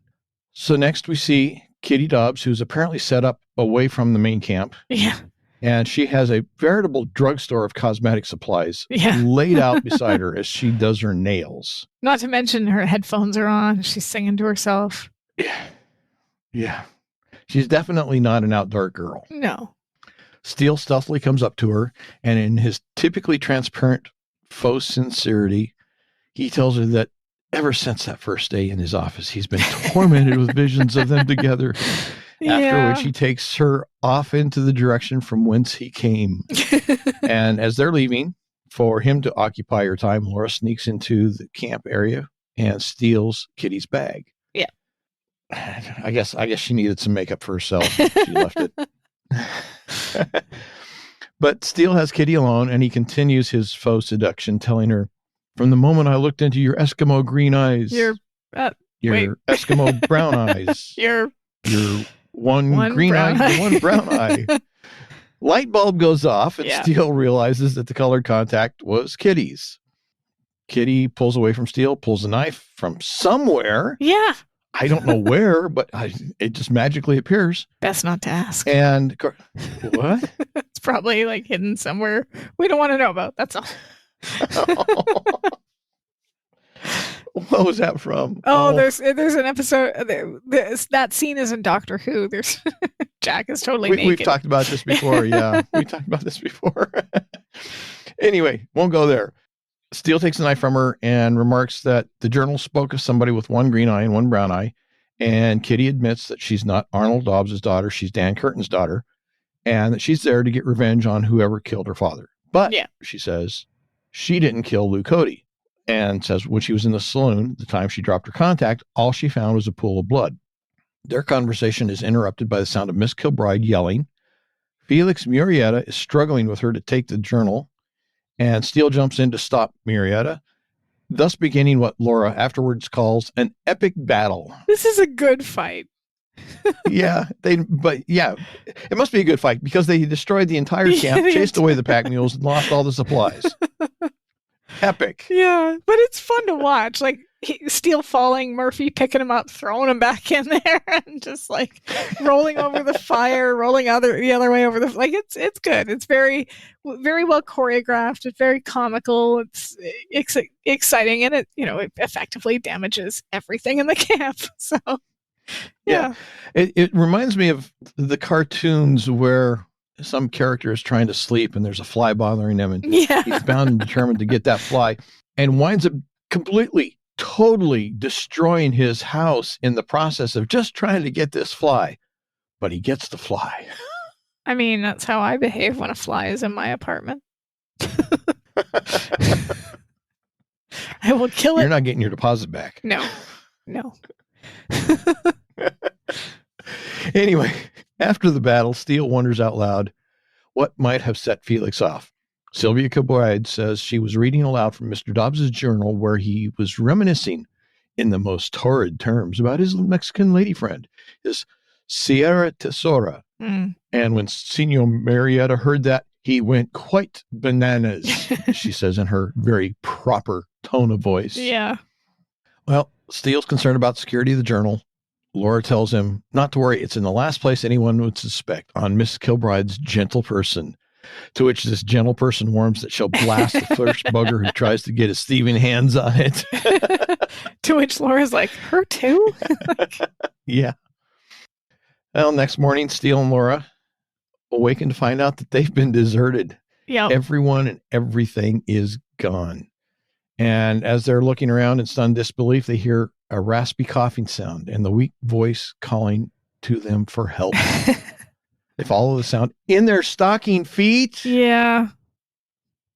So next we see Kitty Dobbs, who's apparently set up away from the main camp. Yeah. And she has a veritable drugstore of cosmetic supplies laid out beside her as she does her nails. Not to mention her headphones are on. She's singing to herself. Yeah. Yeah. She's definitely not an outdoor girl. No. Steele stealthily comes up to her, and in his typically transparent faux sincerity, he tells her that ever since that first day in his office, he's been tormented with visions of them together. After which he takes her off into the direction from whence he came. And as they're leaving, for him to occupy her time, Laura sneaks into the camp area and steals Kitty's bag. Yeah. I guess she needed some makeup for herself. She left it. But Steele has Kitty alone, and he continues his faux seduction, telling her, "From the moment I looked into your Eskimo green eyes, your Eskimo brown eyes, your one green eye, one brown eye." Light bulb goes off, and Steele realizes that the colored contact was Kitty's. Kitty pulls away from Steele, pulls a knife from somewhere. Yeah. I don't know where, but it just magically appears. Best not to ask. And what? It's probably like hidden somewhere we don't want to know about. That's all. What was that from? There's an episode. That scene is in Doctor Who. There's Jack is totally naked. We've talked about this before. Yeah, we talked about this before. Anyway, won't go there. Steele takes the knife from her and remarks that the journal spoke of somebody with one green eye and one brown eye. And Kitty admits that she's not Arnold Dobbs' daughter. She's Dan Curtin's daughter. And that she's there to get revenge on whoever killed her father. But she says she didn't kill Lou Cody. And says when she was in the saloon, the time she dropped her contact, all she found was a pool of blood. Their conversation is interrupted by the sound of Miss Kilbride yelling. Felix Murrieta is struggling with her to take the journal, and Steele jumps in to stop Murrieta, thus beginning what Laura afterwards calls an epic battle. This is a good fight. It must be a good fight because they destroyed the entire camp, chased away the pack mules, and lost all the supplies. Epic. Yeah, but it's fun to watch. Like Steele falling, Murphy picking him up, throwing him back in there, and just like rolling over the fire, rolling the other way over the it's good. It's very, very well choreographed. It's very comical. It's exciting, and it effectively damages everything in the camp. So yeah. It reminds me of the cartoons where some character is trying to sleep and there's a fly bothering him, and he's bound and determined to get that fly, and winds up completely, totally destroying his house in the process of just trying to get this fly. But he gets the fly. I mean, that's how I behave when a fly is in my apartment. I will kill it. You're not getting your deposit back. No. Anyway, after the battle, Steele wonders out loud what might have set Felix off. Sylvia Kilbride says she was reading aloud from Mr. Dobbs's journal where he was reminiscing in the most torrid terms about his Mexican lady friend, his Sara Tesora. And when Senor Murrieta heard that, he went quite bananas, she says in her very proper tone of voice. Yeah. Well, Steele's concerned about the security of the journal. Laura tells him not to worry. It's in the last place anyone would suspect, on Miss Kilbride's gentle person. To which this gentle person warns that she'll blast the first bugger who tries to get his thieving hands on it. To which Laura's like, her too? Yeah. Well, next morning, Steele and Laura awaken to find out that they've been deserted. Yep. Everyone and everything is gone. And as they're looking around in stunned disbelief, they hear a raspy coughing sound and the weak voice calling to them for help. They follow the sound in their stocking feet. Yeah.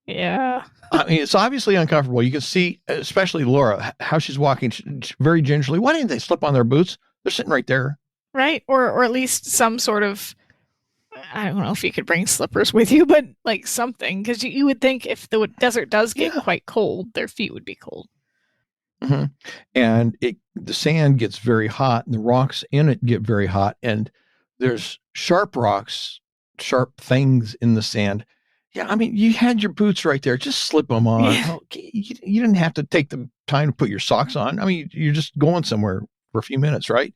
I mean, it's obviously uncomfortable. You can see, especially Laura, how she's walking very gingerly. Why didn't they slip on their boots? They're sitting right there. Right. Or at least some sort of, I don't know if you could bring slippers with you, but like something, because you would think if the desert does get quite cold, their feet would be cold. Mm-hmm. And the sand gets very hot and the rocks in it get very hot. And there's sharp rocks, sharp things in the sand. Yeah, I mean, you had your boots right there. Just slip them on. Yeah. You didn't have to take the time to put your socks on. I mean, you're just going somewhere for a few minutes, right?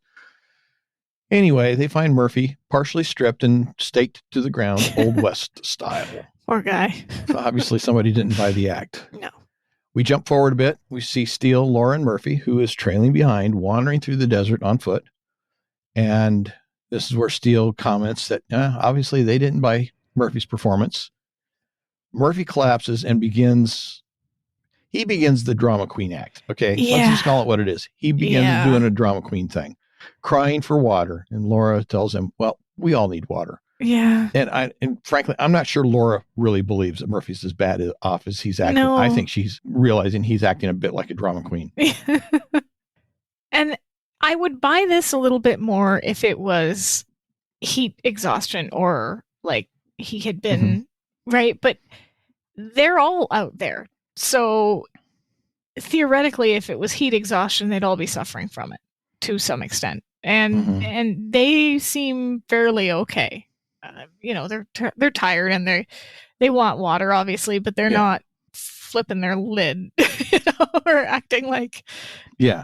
Anyway, they find Murphy partially stripped and staked to the ground, Old West style. Poor guy. So obviously somebody didn't buy the act. No. We jump forward a bit. We see Steele, Laura, and Murphy, who is trailing behind, wandering through the desert on foot. And this is where Steele comments that obviously they didn't buy Murphy's performance. Murphy collapses and begins the drama queen act. Okay. Yeah. Let's just call it what it is. He begins doing a drama queen thing, crying for water. And Laura tells him, well, we all need water. Yeah. And frankly, I'm not sure Laura really believes that Murphy's as bad off as he's acting. No. I think she's realizing he's acting a bit like a drama queen. And I would buy this a little bit more if it was heat exhaustion or like he had been right. But they're all out there. So theoretically, if it was heat exhaustion, they'd all be suffering from it to some extent. And they seem fairly okay. They're tired and they want water, obviously, but they're not flipping their lid, or acting like. Yeah,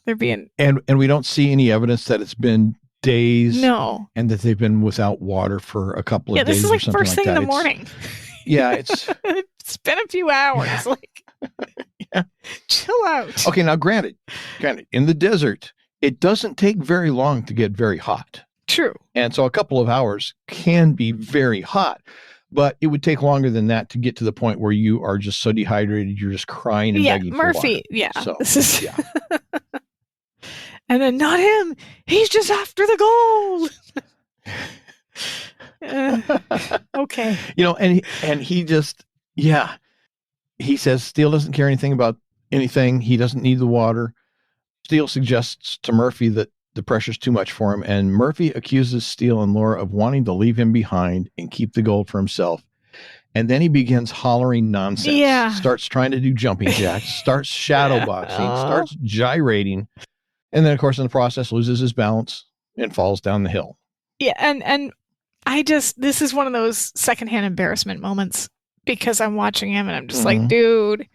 they're being. And we don't see any evidence that it's been days. No. And that they've been without water for a couple of days. Yeah, this is like first like thing in the morning. It's it's been a few hours. Like, chill out. Okay, now granted, in the desert, it doesn't take very long to get very hot. True. And so a couple of hours can be very hot, but it would take longer than that to get to the point where you are just so dehydrated, you're just crying and begging Murphy, for water. So, this is, and then not him. He's just after the gold. Okay. And he just, he says Steele doesn't care anything about anything. He doesn't need the water. Steele suggests to Murphy that the pressure's too much for him. And Murphy accuses Steele and Laura of wanting to leave him behind and keep the gold for himself. And then he begins hollering nonsense. Yeah. Starts trying to do jumping jacks, starts shadow boxing, starts gyrating. And then, of course, in the process, loses his balance and falls down the hill. Yeah. And this is one of those secondhand embarrassment moments because I'm watching him and I'm just like, dude,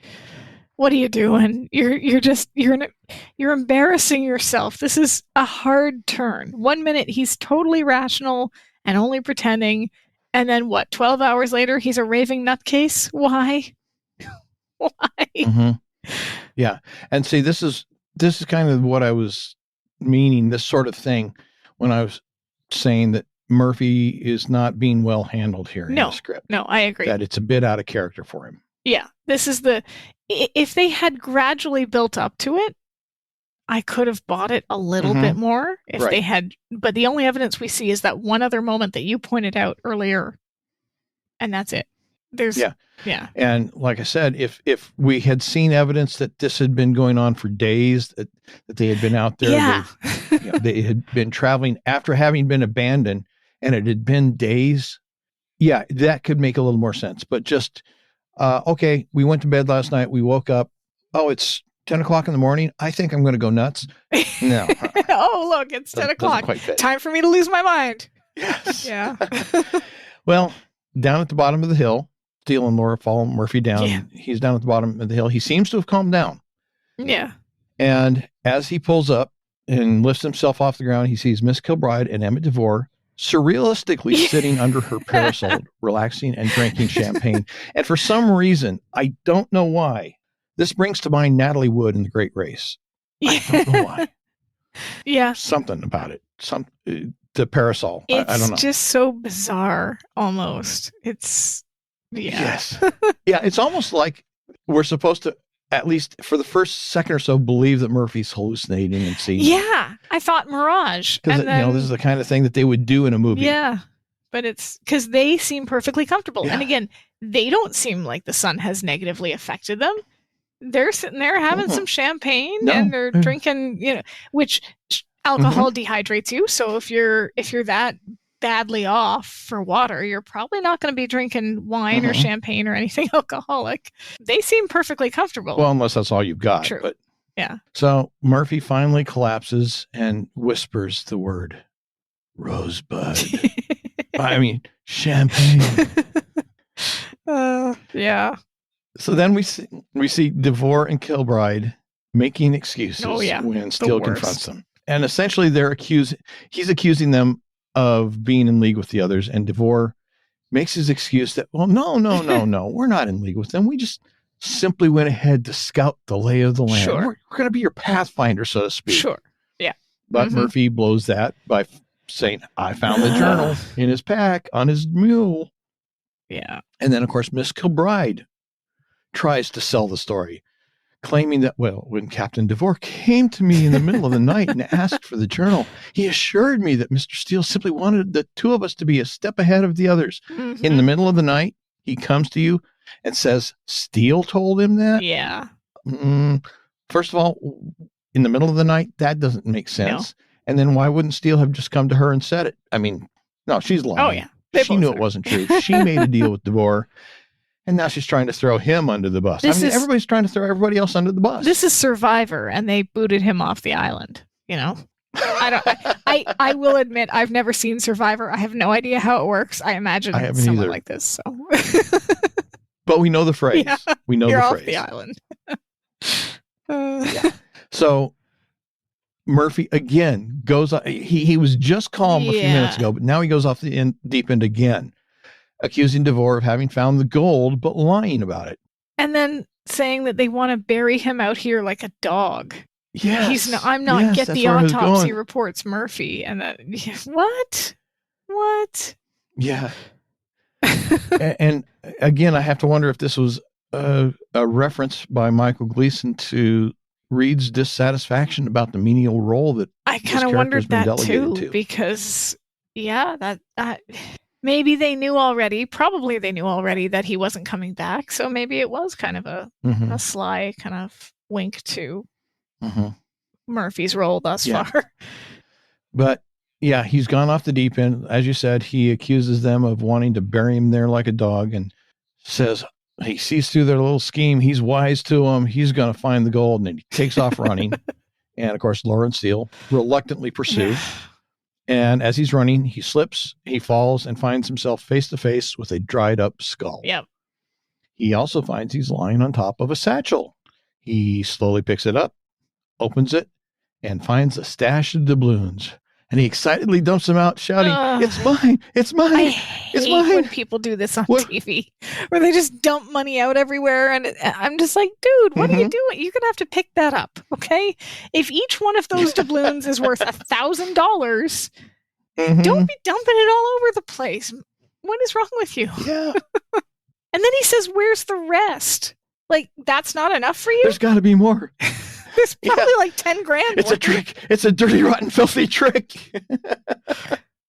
what are you doing? You're embarrassing yourself. This is a hard turn. 1 minute he's totally rational and only pretending. And then 12 hours later, he's a raving nutcase? Why? Why? Yeah. And see, this is kind of what I was meaning, this sort of thing, when I was saying that Murphy is not being well handled here in the script. No, I agree. That it's a bit out of character for him. Yeah. This is if they had gradually built up to it, I could have bought it a little bit more if they had, but the only evidence we see is that one other moment that you pointed out earlier, and that's it. Yeah. And like I said, if we had seen evidence that this had been going on for days, that they had been out there, they had been traveling after having been abandoned, and it had been days, that could make a little more sense. But just, okay, we went to bed last night, we woke up, it's 10 o'clock in the morning. I think I'm going to go nuts. No. Oh, look, it's 10 o'clock. Time for me to lose my mind. Yes. Yeah. Well, down at the bottom of the hill, Steele and Laura follow Murphy down. Yeah. He's down at the bottom of the hill. He seems to have calmed down. Yeah. And as he pulls up and lifts himself off the ground, he sees Miss Kilbride and Emmett DeVore surrealistically sitting under her parasol, relaxing and drinking champagne. And for some reason, I don't know why, this brings to mind Natalie Wood in The Great Race. I don't know why. Yeah. Something about it. The parasol. I don't know. It's just so bizarre, almost. It's, Yes. Yeah, it's almost like we're supposed to, at least for the first second or so, believe that Murphy's hallucinating and seeing. Yeah. I thought mirage. Because, this is the kind of thing that they would do in a movie. Yeah. But it's because they seem perfectly comfortable. Yeah. And again, they don't seem like the sun has negatively affected them. They're sitting there having some champagne and they're drinking, which alcohol dehydrates you. So if you're that badly off for water, you're probably not going to be drinking wine or champagne or anything alcoholic. They seem perfectly comfortable. Well, unless that's all you've got. True. But yeah. So Murphy finally collapses and whispers the word rosebud. I mean, champagne. Yeah. So then we see DeVore and Kilbride making excuses when Steele confronts them. And essentially he's accusing them of being in league with the others. And DeVore makes his excuse that, well, no, we're not in league with them. We just simply went ahead to scout the lay of the land. Sure. We're going to be your pathfinder, so to speak. Sure. Yeah. But Murphy blows that by saying, I found the journal in his pack on his mule. Yeah. And then, of course, Miss Kilbride tries to sell the story, claiming that, well, when Captain DeVore came to me in the middle of the night and asked for the journal, he assured me that Mr. Steele simply wanted the two of us to be a step ahead of the others. In the middle of the night, he comes to you and says, Steele told him that? Yeah. First of all, in the middle of the night, that doesn't make sense. No. And then why wouldn't Steele have just come to her and said it? I mean, no, she's lying. Oh, yeah. She knew it wasn't true. She made a deal with DeVore. And now she's trying to throw him under the bus. Everybody's trying to throw everybody else under the bus. This is Survivor, and they booted him off the island. I will admit I've never seen Survivor. I have no idea how it works. I imagine it's somewhat like this. So, but we know the phrase. Yeah, we know the phrase. Off the island. Yeah. So Murphy again goes. He was just calm a few minutes ago, but now he goes off the deep end again, accusing DeVore of having found the gold, but lying about it. And then saying that they want to bury him out here like a dog. Yes. I'm not get the autopsy reports, Murphy. And that, what? Yeah. and again, I have to wonder if this was a reference by Michael Gleason to Reed's dissatisfaction about the menial role that I kind of wondered that too, because maybe they knew already. Probably they knew already that he wasn't coming back. So maybe it was kind of a sly kind of wink to Murphy's role thus far. But yeah, he's gone off the deep end. As you said, he accuses them of wanting to bury him there like a dog and says he sees through their little scheme. He's wise to them. He's going to find the gold. And then he takes off running. And of course, Laura and Steele reluctantly pursue. And as he's running, he slips, he falls, and finds himself face to face with a dried up skull. Yep. He also finds he's lying on top of a satchel. He slowly picks it up, opens it, and finds a stash of doubloons. And he excitedly dumps them out, shouting, "It's mine! It's mine! I it's hate mine!" when people do this on TV, where they just dump money out everywhere. And I'm just like, dude, what are you doing? You're going to have to pick that up, okay? If each one of those doubloons is worth $1,000, don't be dumping it all over the place. What is wrong with you? Yeah. And then he says, "Where's the rest?" Like, that's not enough for you? There's got to be more. There's probably like 10 grand. It's a trick. It's a dirty, rotten, filthy trick.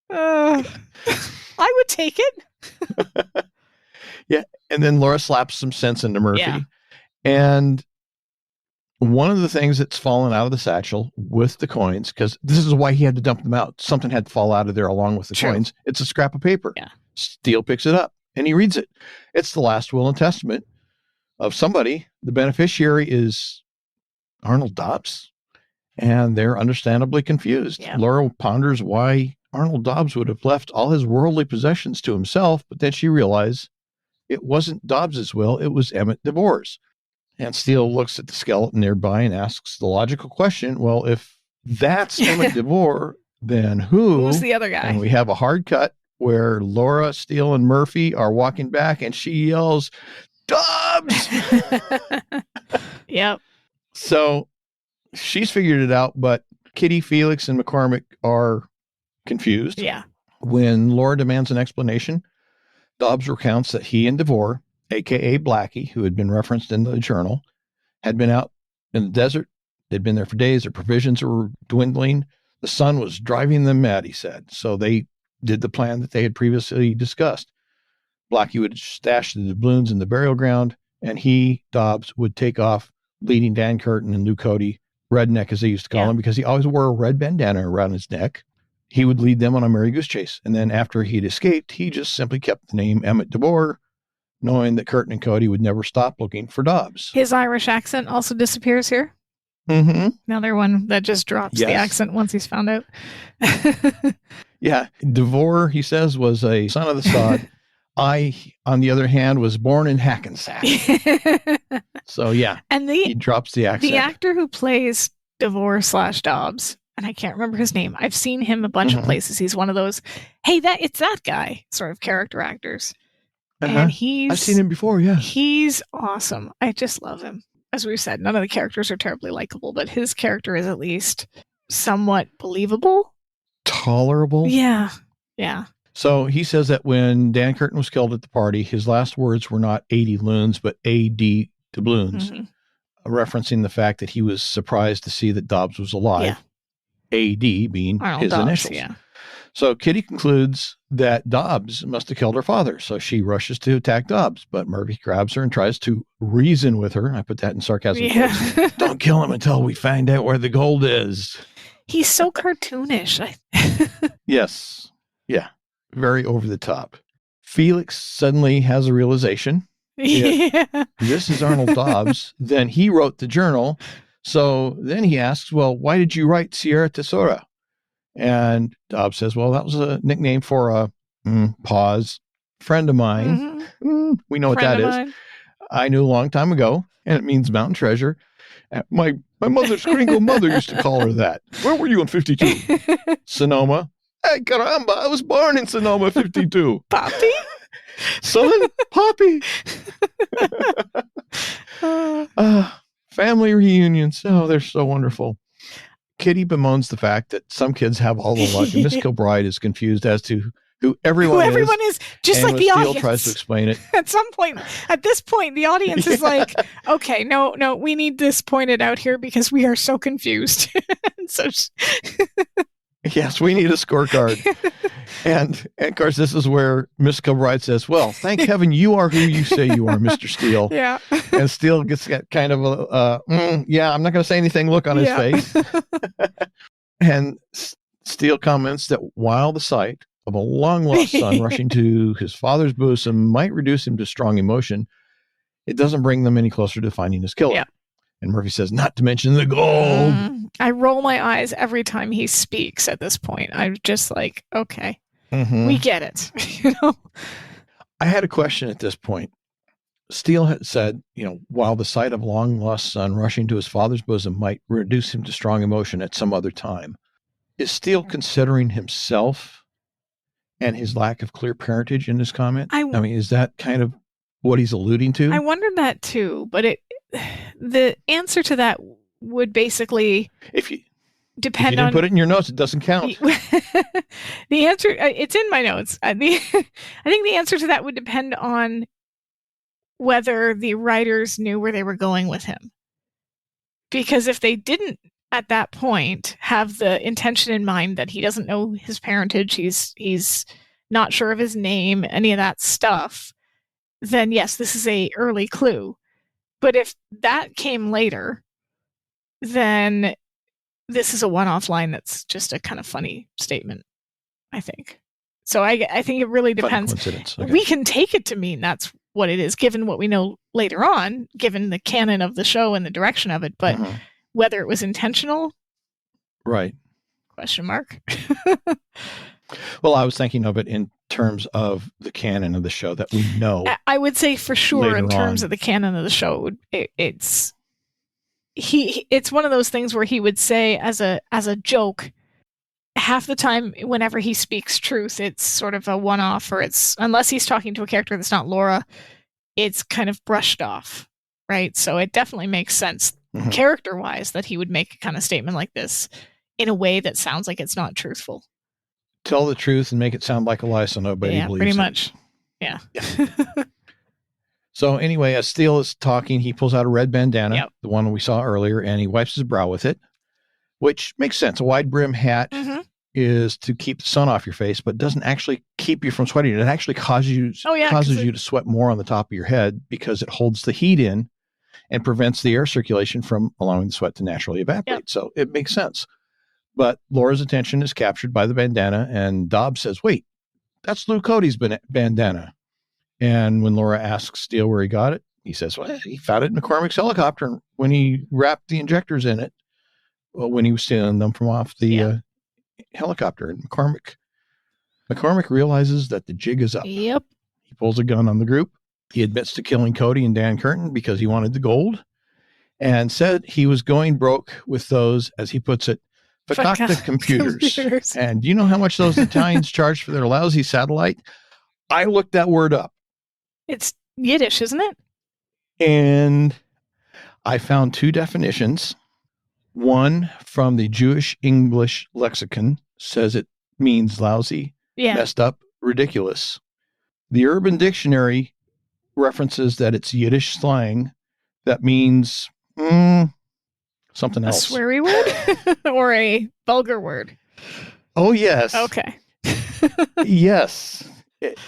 I would take it. Yeah. And then Laura slaps some sense into Murphy. Yeah. And one of the things that's fallen out of the satchel with the coins, because this is why he had to dump them out. Something had to fall out of there along with the coins. It's a scrap of paper. Yeah. Steele picks it up and he reads it. It's the last will and testament of somebody. The beneficiary is Arnold Dobbs, and they're understandably confused. Yeah. Laura ponders why Arnold Dobbs would have left all his worldly possessions to himself, but then she realized it wasn't Dobbs's will, it was Emmett DeVore's. And Steele looks at the skeleton nearby and asks the logical question, well, if that's Emmett DeVore, then who's the other guy? And we have a hard cut where Laura, Steele, and Murphy are walking back, and she yells, "Dobbs!" Yep. So she's figured it out, but Kitty, Felix, and McCormick are confused. Yeah. When Laura demands an explanation, Dobbs recounts that he and DeVore, a.k.a. Blackie, who had been referenced in the journal, had been out in the desert. They'd been there for days. Their provisions were dwindling. The sun was driving them mad, he said. So they did the plan that they had previously discussed. Blackie would stash the doubloons in the burial ground, and he, Dobbs, would take off, leading Dan Curtin and Lou Cody, Redneck as they used to call him, because he always wore a red bandana around his neck. He would lead them on a Merry Goose chase. And then after he'd escaped, he just simply kept the name Emmett DeVore, knowing that Curtin and Cody would never stop looking for Dobbs. His Irish accent also disappears here. Mm-hmm. Another one that just drops the accent once he's found out. Yeah. DeVore, he says, was a son of the sod. I, on the other hand, was born in Hackensack. So, yeah. And he drops the accent. The actor who plays DeVore/Dobbs, and I can't remember his name. I've seen him a bunch of places. He's one of those, hey, it's that guy sort of character actors. And I've seen him before, yeah. He's awesome. I just love him. As we've said, none of the characters are terribly likable, but his character is at least somewhat believable. Tolerable. Yeah. Yeah. So he says that when Dan Curtin was killed at the party, his last words were not 80 loons, but A.D. doubloons, referencing the fact that he was surprised to see that Dobbs was alive. Yeah. A.D. being Arnold his Dobbs, initials. Yeah. So Kitty concludes that Dobbs must have killed her father. So she rushes to attack Dobbs, but Murphy grabs her and tries to reason with her. I put that in sarcasm. Yeah. Don't kill him until we find out where the gold is. He's so cartoonish. Yes. Yeah. Very over the top. Felix suddenly has a realization. Yeah. If this is Arnold Dobbs, then he wrote the journal. So then he asks, well, why did you write Sierra Tesora? And Dobbs says, well, that was a nickname for a pause friend of mine. We know what that is. I knew a long time ago, and it means mountain treasure. My mother's Kringle mother used to call her that. Where were you in 52? Sonoma. Hey, caramba, I was born in Sonoma, 52. Poppy? Son, Poppy. Family reunions. Oh, they're so wonderful. Kitty bemoans the fact that some kids have all the luck, and Miss Kilbride is confused as to who everyone is, just like the audience. Steele tries to explain it. At this point, the audience is like, okay, no, we need this pointed out here because we are so confused. So yes, we need a scorecard. And of course, this is where Miss Kilbride says, well, thank heaven you are who you say you are, Mr. Steele. Yeah. And Steele gets that kind of I'm not going to say anything look on his face. And Steele comments that while the sight of a long-lost son rushing to his father's bosom might reduce him to strong emotion, it doesn't bring them any closer to finding his killer. Yeah. And Murphy says, not to mention the gold. I roll my eyes every time he speaks at this point. I'm just like, okay, we get it. I had a question at this point. Steele had said, while the sight of a long-lost son rushing to his father's bosom might reduce him to strong emotion at some other time. Is Steele considering himself and his lack of clear parentage in this comment? I mean, is that kind of what he's alluding to? I wondered that too, but the answer to that would basically depend on. Put it in your notes, it doesn't count. The answer, it's in my notes. I think the answer to that would depend on whether the writers knew where they were going with him. Because if they didn't at that point have the intention in mind that he doesn't know his parentage, he's not sure of his name, any of that stuff, then yes, this is a early clue. But if that came later, then this is a one-off line that's just a kind of funny statement, I think. So I think it really depends. Okay. We can take it to mean that's what it is, given what we know later on, given the canon of the show and the direction of it. But whether it was intentional, right? Question mark. Well, I was thinking of it in terms of the canon of the show that we know. I would say for sure in terms of the canon of the show, it's one of those things where he would say as a joke, half the time whenever he speaks truth, it's sort of a one-off, or it's, unless he's talking to a character that's not Laura, it's kind of brushed off, right? So it definitely makes sense character-wise that he would make a kind of statement like this in a way that sounds like it's not truthful. Tell the truth and make it sound like a lie so nobody believes pretty it. much. Yeah. So anyway, as Steele is talking, he pulls out a red bandana, the one we saw earlier, and he wipes his brow with it, which makes sense. A wide brim hat is to keep the sun off your face, but doesn't actually keep you from sweating. It actually causes you to sweat more on the top of your head because it holds the heat in and prevents the air circulation from allowing the sweat to naturally evaporate. Yep. So it makes sense. But Laura's attention is captured by the bandana, and Dobbs says, wait, that's Lou Cody's bandana. And when Laura asks Steele where he got it, he says, well, he found it in McCormick's helicopter when he wrapped the injectors in it, when he was stealing them from off the helicopter. And McCormick realizes that the jig is up. Yep. He pulls a gun on the group. He admits to killing Cody and Dan Curtin because he wanted the gold, and said he was going broke with those, as he puts it, fakakta computers. And do you know how much those Italians charge for their lousy satellite? I looked that word up. It's Yiddish, isn't it? And I found two definitions. One from the Jewish English lexicon says it means lousy, messed up, ridiculous. The Urban Dictionary references that it's Yiddish slang that means something else. A sweary word or a vulgar word? Oh, yes. Okay. Yes.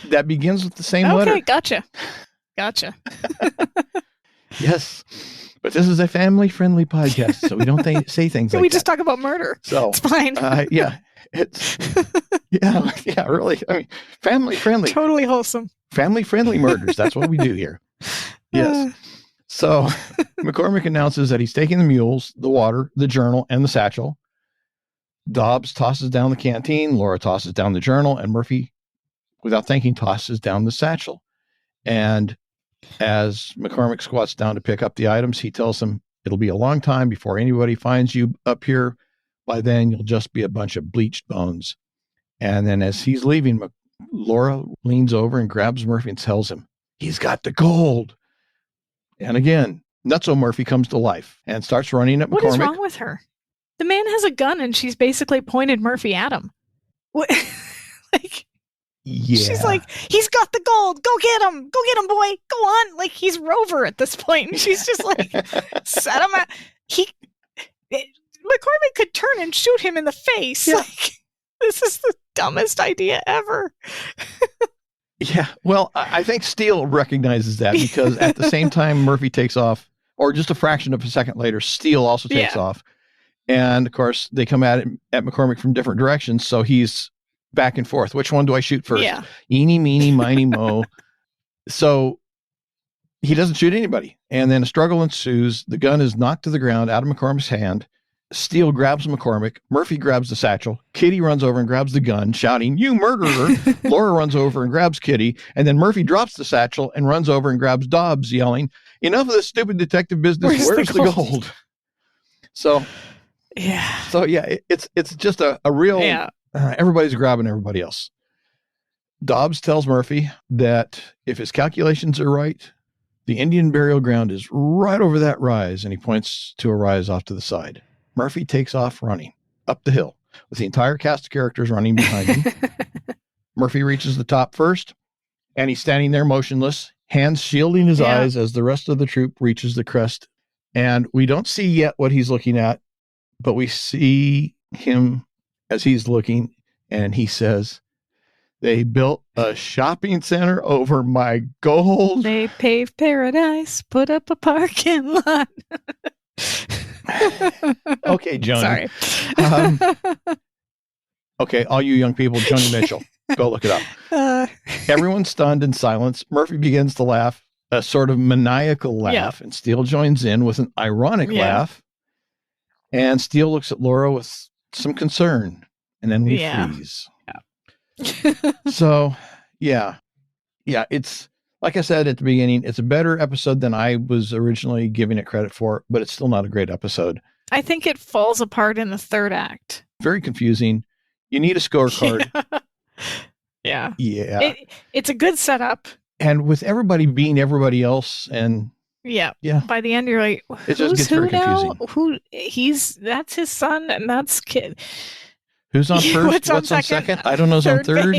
That begins with the same letter. Okay, gotcha. Yes. But this is a family-friendly podcast, so we don't say things like that. We just talk about murder. So it's fine. It's really. I mean, family-friendly. Totally wholesome. Family-friendly murders. That's what we do here. Yes. So McCormick announces that he's taking the mules, the water, the journal, and the satchel. Dobbs tosses down the canteen. Laura tosses down the journal, and Murphy, without thinking, tosses down the satchel. And as McCormick squats down to pick up the items, he tells him it'll be a long time before anybody finds you up here. By then, you'll just be a bunch of bleached bones. And then as he's leaving, Laura leans over and grabs Murphy and tells him, he's got the gold. And again, Nutso Murphy comes to life and starts running at McCormick. What is wrong with her? The man has a gun and she's basically pointed Murphy at him. What? She's like, he's got the gold. Go get him, boy. Go on. Like, he's Rover at this point. And she's just like, set him out. McCormick could turn and shoot him in the face. Yeah. Like, this is the dumbest idea ever. Yeah. Well, I think Steele recognizes that because at the same time Murphy takes off, or just a fraction of a second later, Steele also takes off. And of course, they come at McCormick from different directions. So he's back and forth. Which one do I shoot first? Yeah. Eeny, meeny, miny, mo. So he doesn't shoot anybody. And then a struggle ensues. The gun is knocked to the ground out of McCormick's hand. Steele grabs McCormick. Murphy grabs the satchel. Kitty runs over and grabs the gun, shouting, "You murderer!" Laura runs over and grabs Kitty. And then Murphy drops the satchel and runs over and grabs Dobbs, yelling, "Enough of this stupid detective business. Where's the gold?" So, it's just a real, everybody's grabbing everybody else. Dobbs tells Murphy that if his calculations are right, the Indian burial ground is right over that rise. And he points to a rise off to the side. Murphy takes off running up the hill with the entire cast of characters running behind him. Murphy reaches the top first, and he's standing there motionless, hands shielding his eyes as the rest of the troop reaches the crest. And we don't see yet what he's looking at, but we see him as he's looking, and he says, "They built a shopping center over my gold. They paved paradise, put up a parking lot." Okay, Joni. Sorry. Okay, all you young people, Joni Mitchell, go look it up. Everyone's stunned in silence. Murphy begins to laugh, a sort of maniacal laugh, and Steele joins in with an ironic laugh. And Steele looks at Laura with some concern, and then we freeze. So, it's like I said at the beginning, it's a better episode than I was originally giving it credit for, but it's still not a great episode. I think it falls apart in the third act. Very confusing. You need a scorecard. Yeah. It's a good setup. And with everybody being everybody else, and by the end you're like, it just gets very confusing. That's his son, and that's kid. Who's on first? What's on second? I don't know. Who's on third?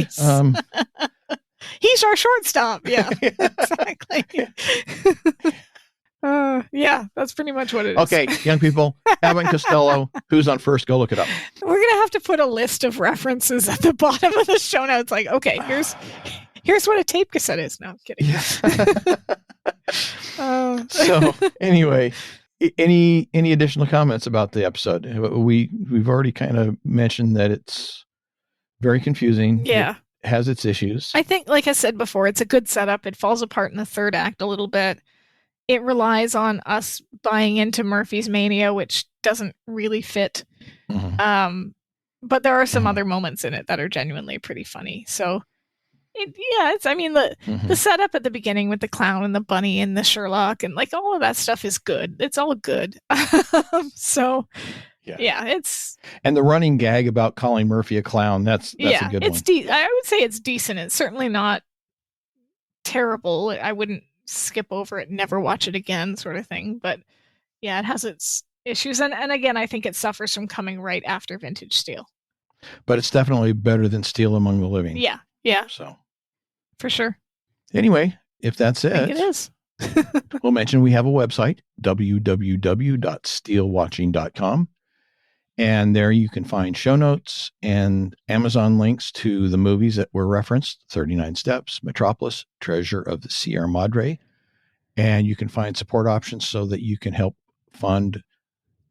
He's our shortstop. Yeah, exactly. That's pretty much what it is. Okay, young people, Abbott and Costello, who's on first? Go look it up. We're going to have to put a list of references at the bottom of the show notes. Like, okay, here's what a tape cassette is. No, I'm kidding. So anyway, any additional comments about the episode? We've already kind of mentioned that it's very confusing. Yeah. It has its issues. I think, like I said before, it's a good setup. It falls apart in the third act a little bit. It relies on us buying into Murphy's mania, which doesn't really fit. Mm-hmm. But there are some other moments in it that are genuinely pretty funny. So, the setup at the beginning with the clown and the bunny and the Sherlock and like all of that stuff is good. It's all good. It's and the running gag about calling Murphy a clown. That's a good one. I would say it's decent. It's certainly not terrible. I wouldn't skip over it, never watch it again, sort of thing. But it has its issues, and again, I think it suffers from coming right after vintage Steele. But it's definitely better than Steele Among the Living. Yeah. So for sure. Anyway, if that's it, I think it is. We'll mention we have a website, www.SteeleWatching.com. And there you can find show notes and Amazon links to the movies that were referenced, 39 Steps, Metropolis, Treasure of the Sierra Madre. And you can find support options so that you can help fund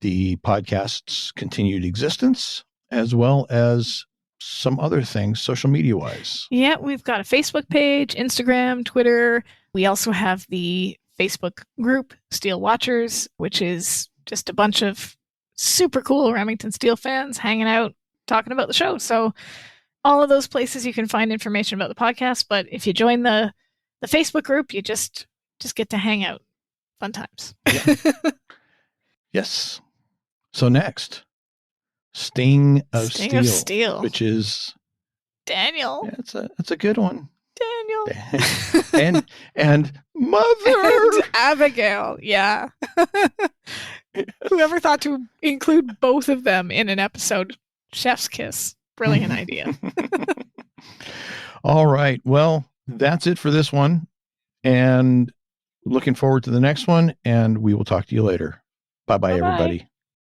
the podcast's continued existence, as well as some other things social media wise. Yeah, we've got a Facebook page, Instagram, Twitter. We also have the Facebook group, Steele Watchers, which is just a bunch of super cool Remington Steele fans hanging out, talking about the show. So all of those places you can find information about the podcast. But if you join the Facebook group, you just get to hang out. Fun times. Yeah. Yes. So next, Sting of Steel, which is Daniel. Yeah, it's a good one. Daniel. and Mother and Abigail. Yeah. Whoever thought to include both of them in an episode? Chef's kiss. Brilliant idea. All right. Well, that's it for this one. And looking forward to the next one. And we will talk to you later. Bye-bye, everybody.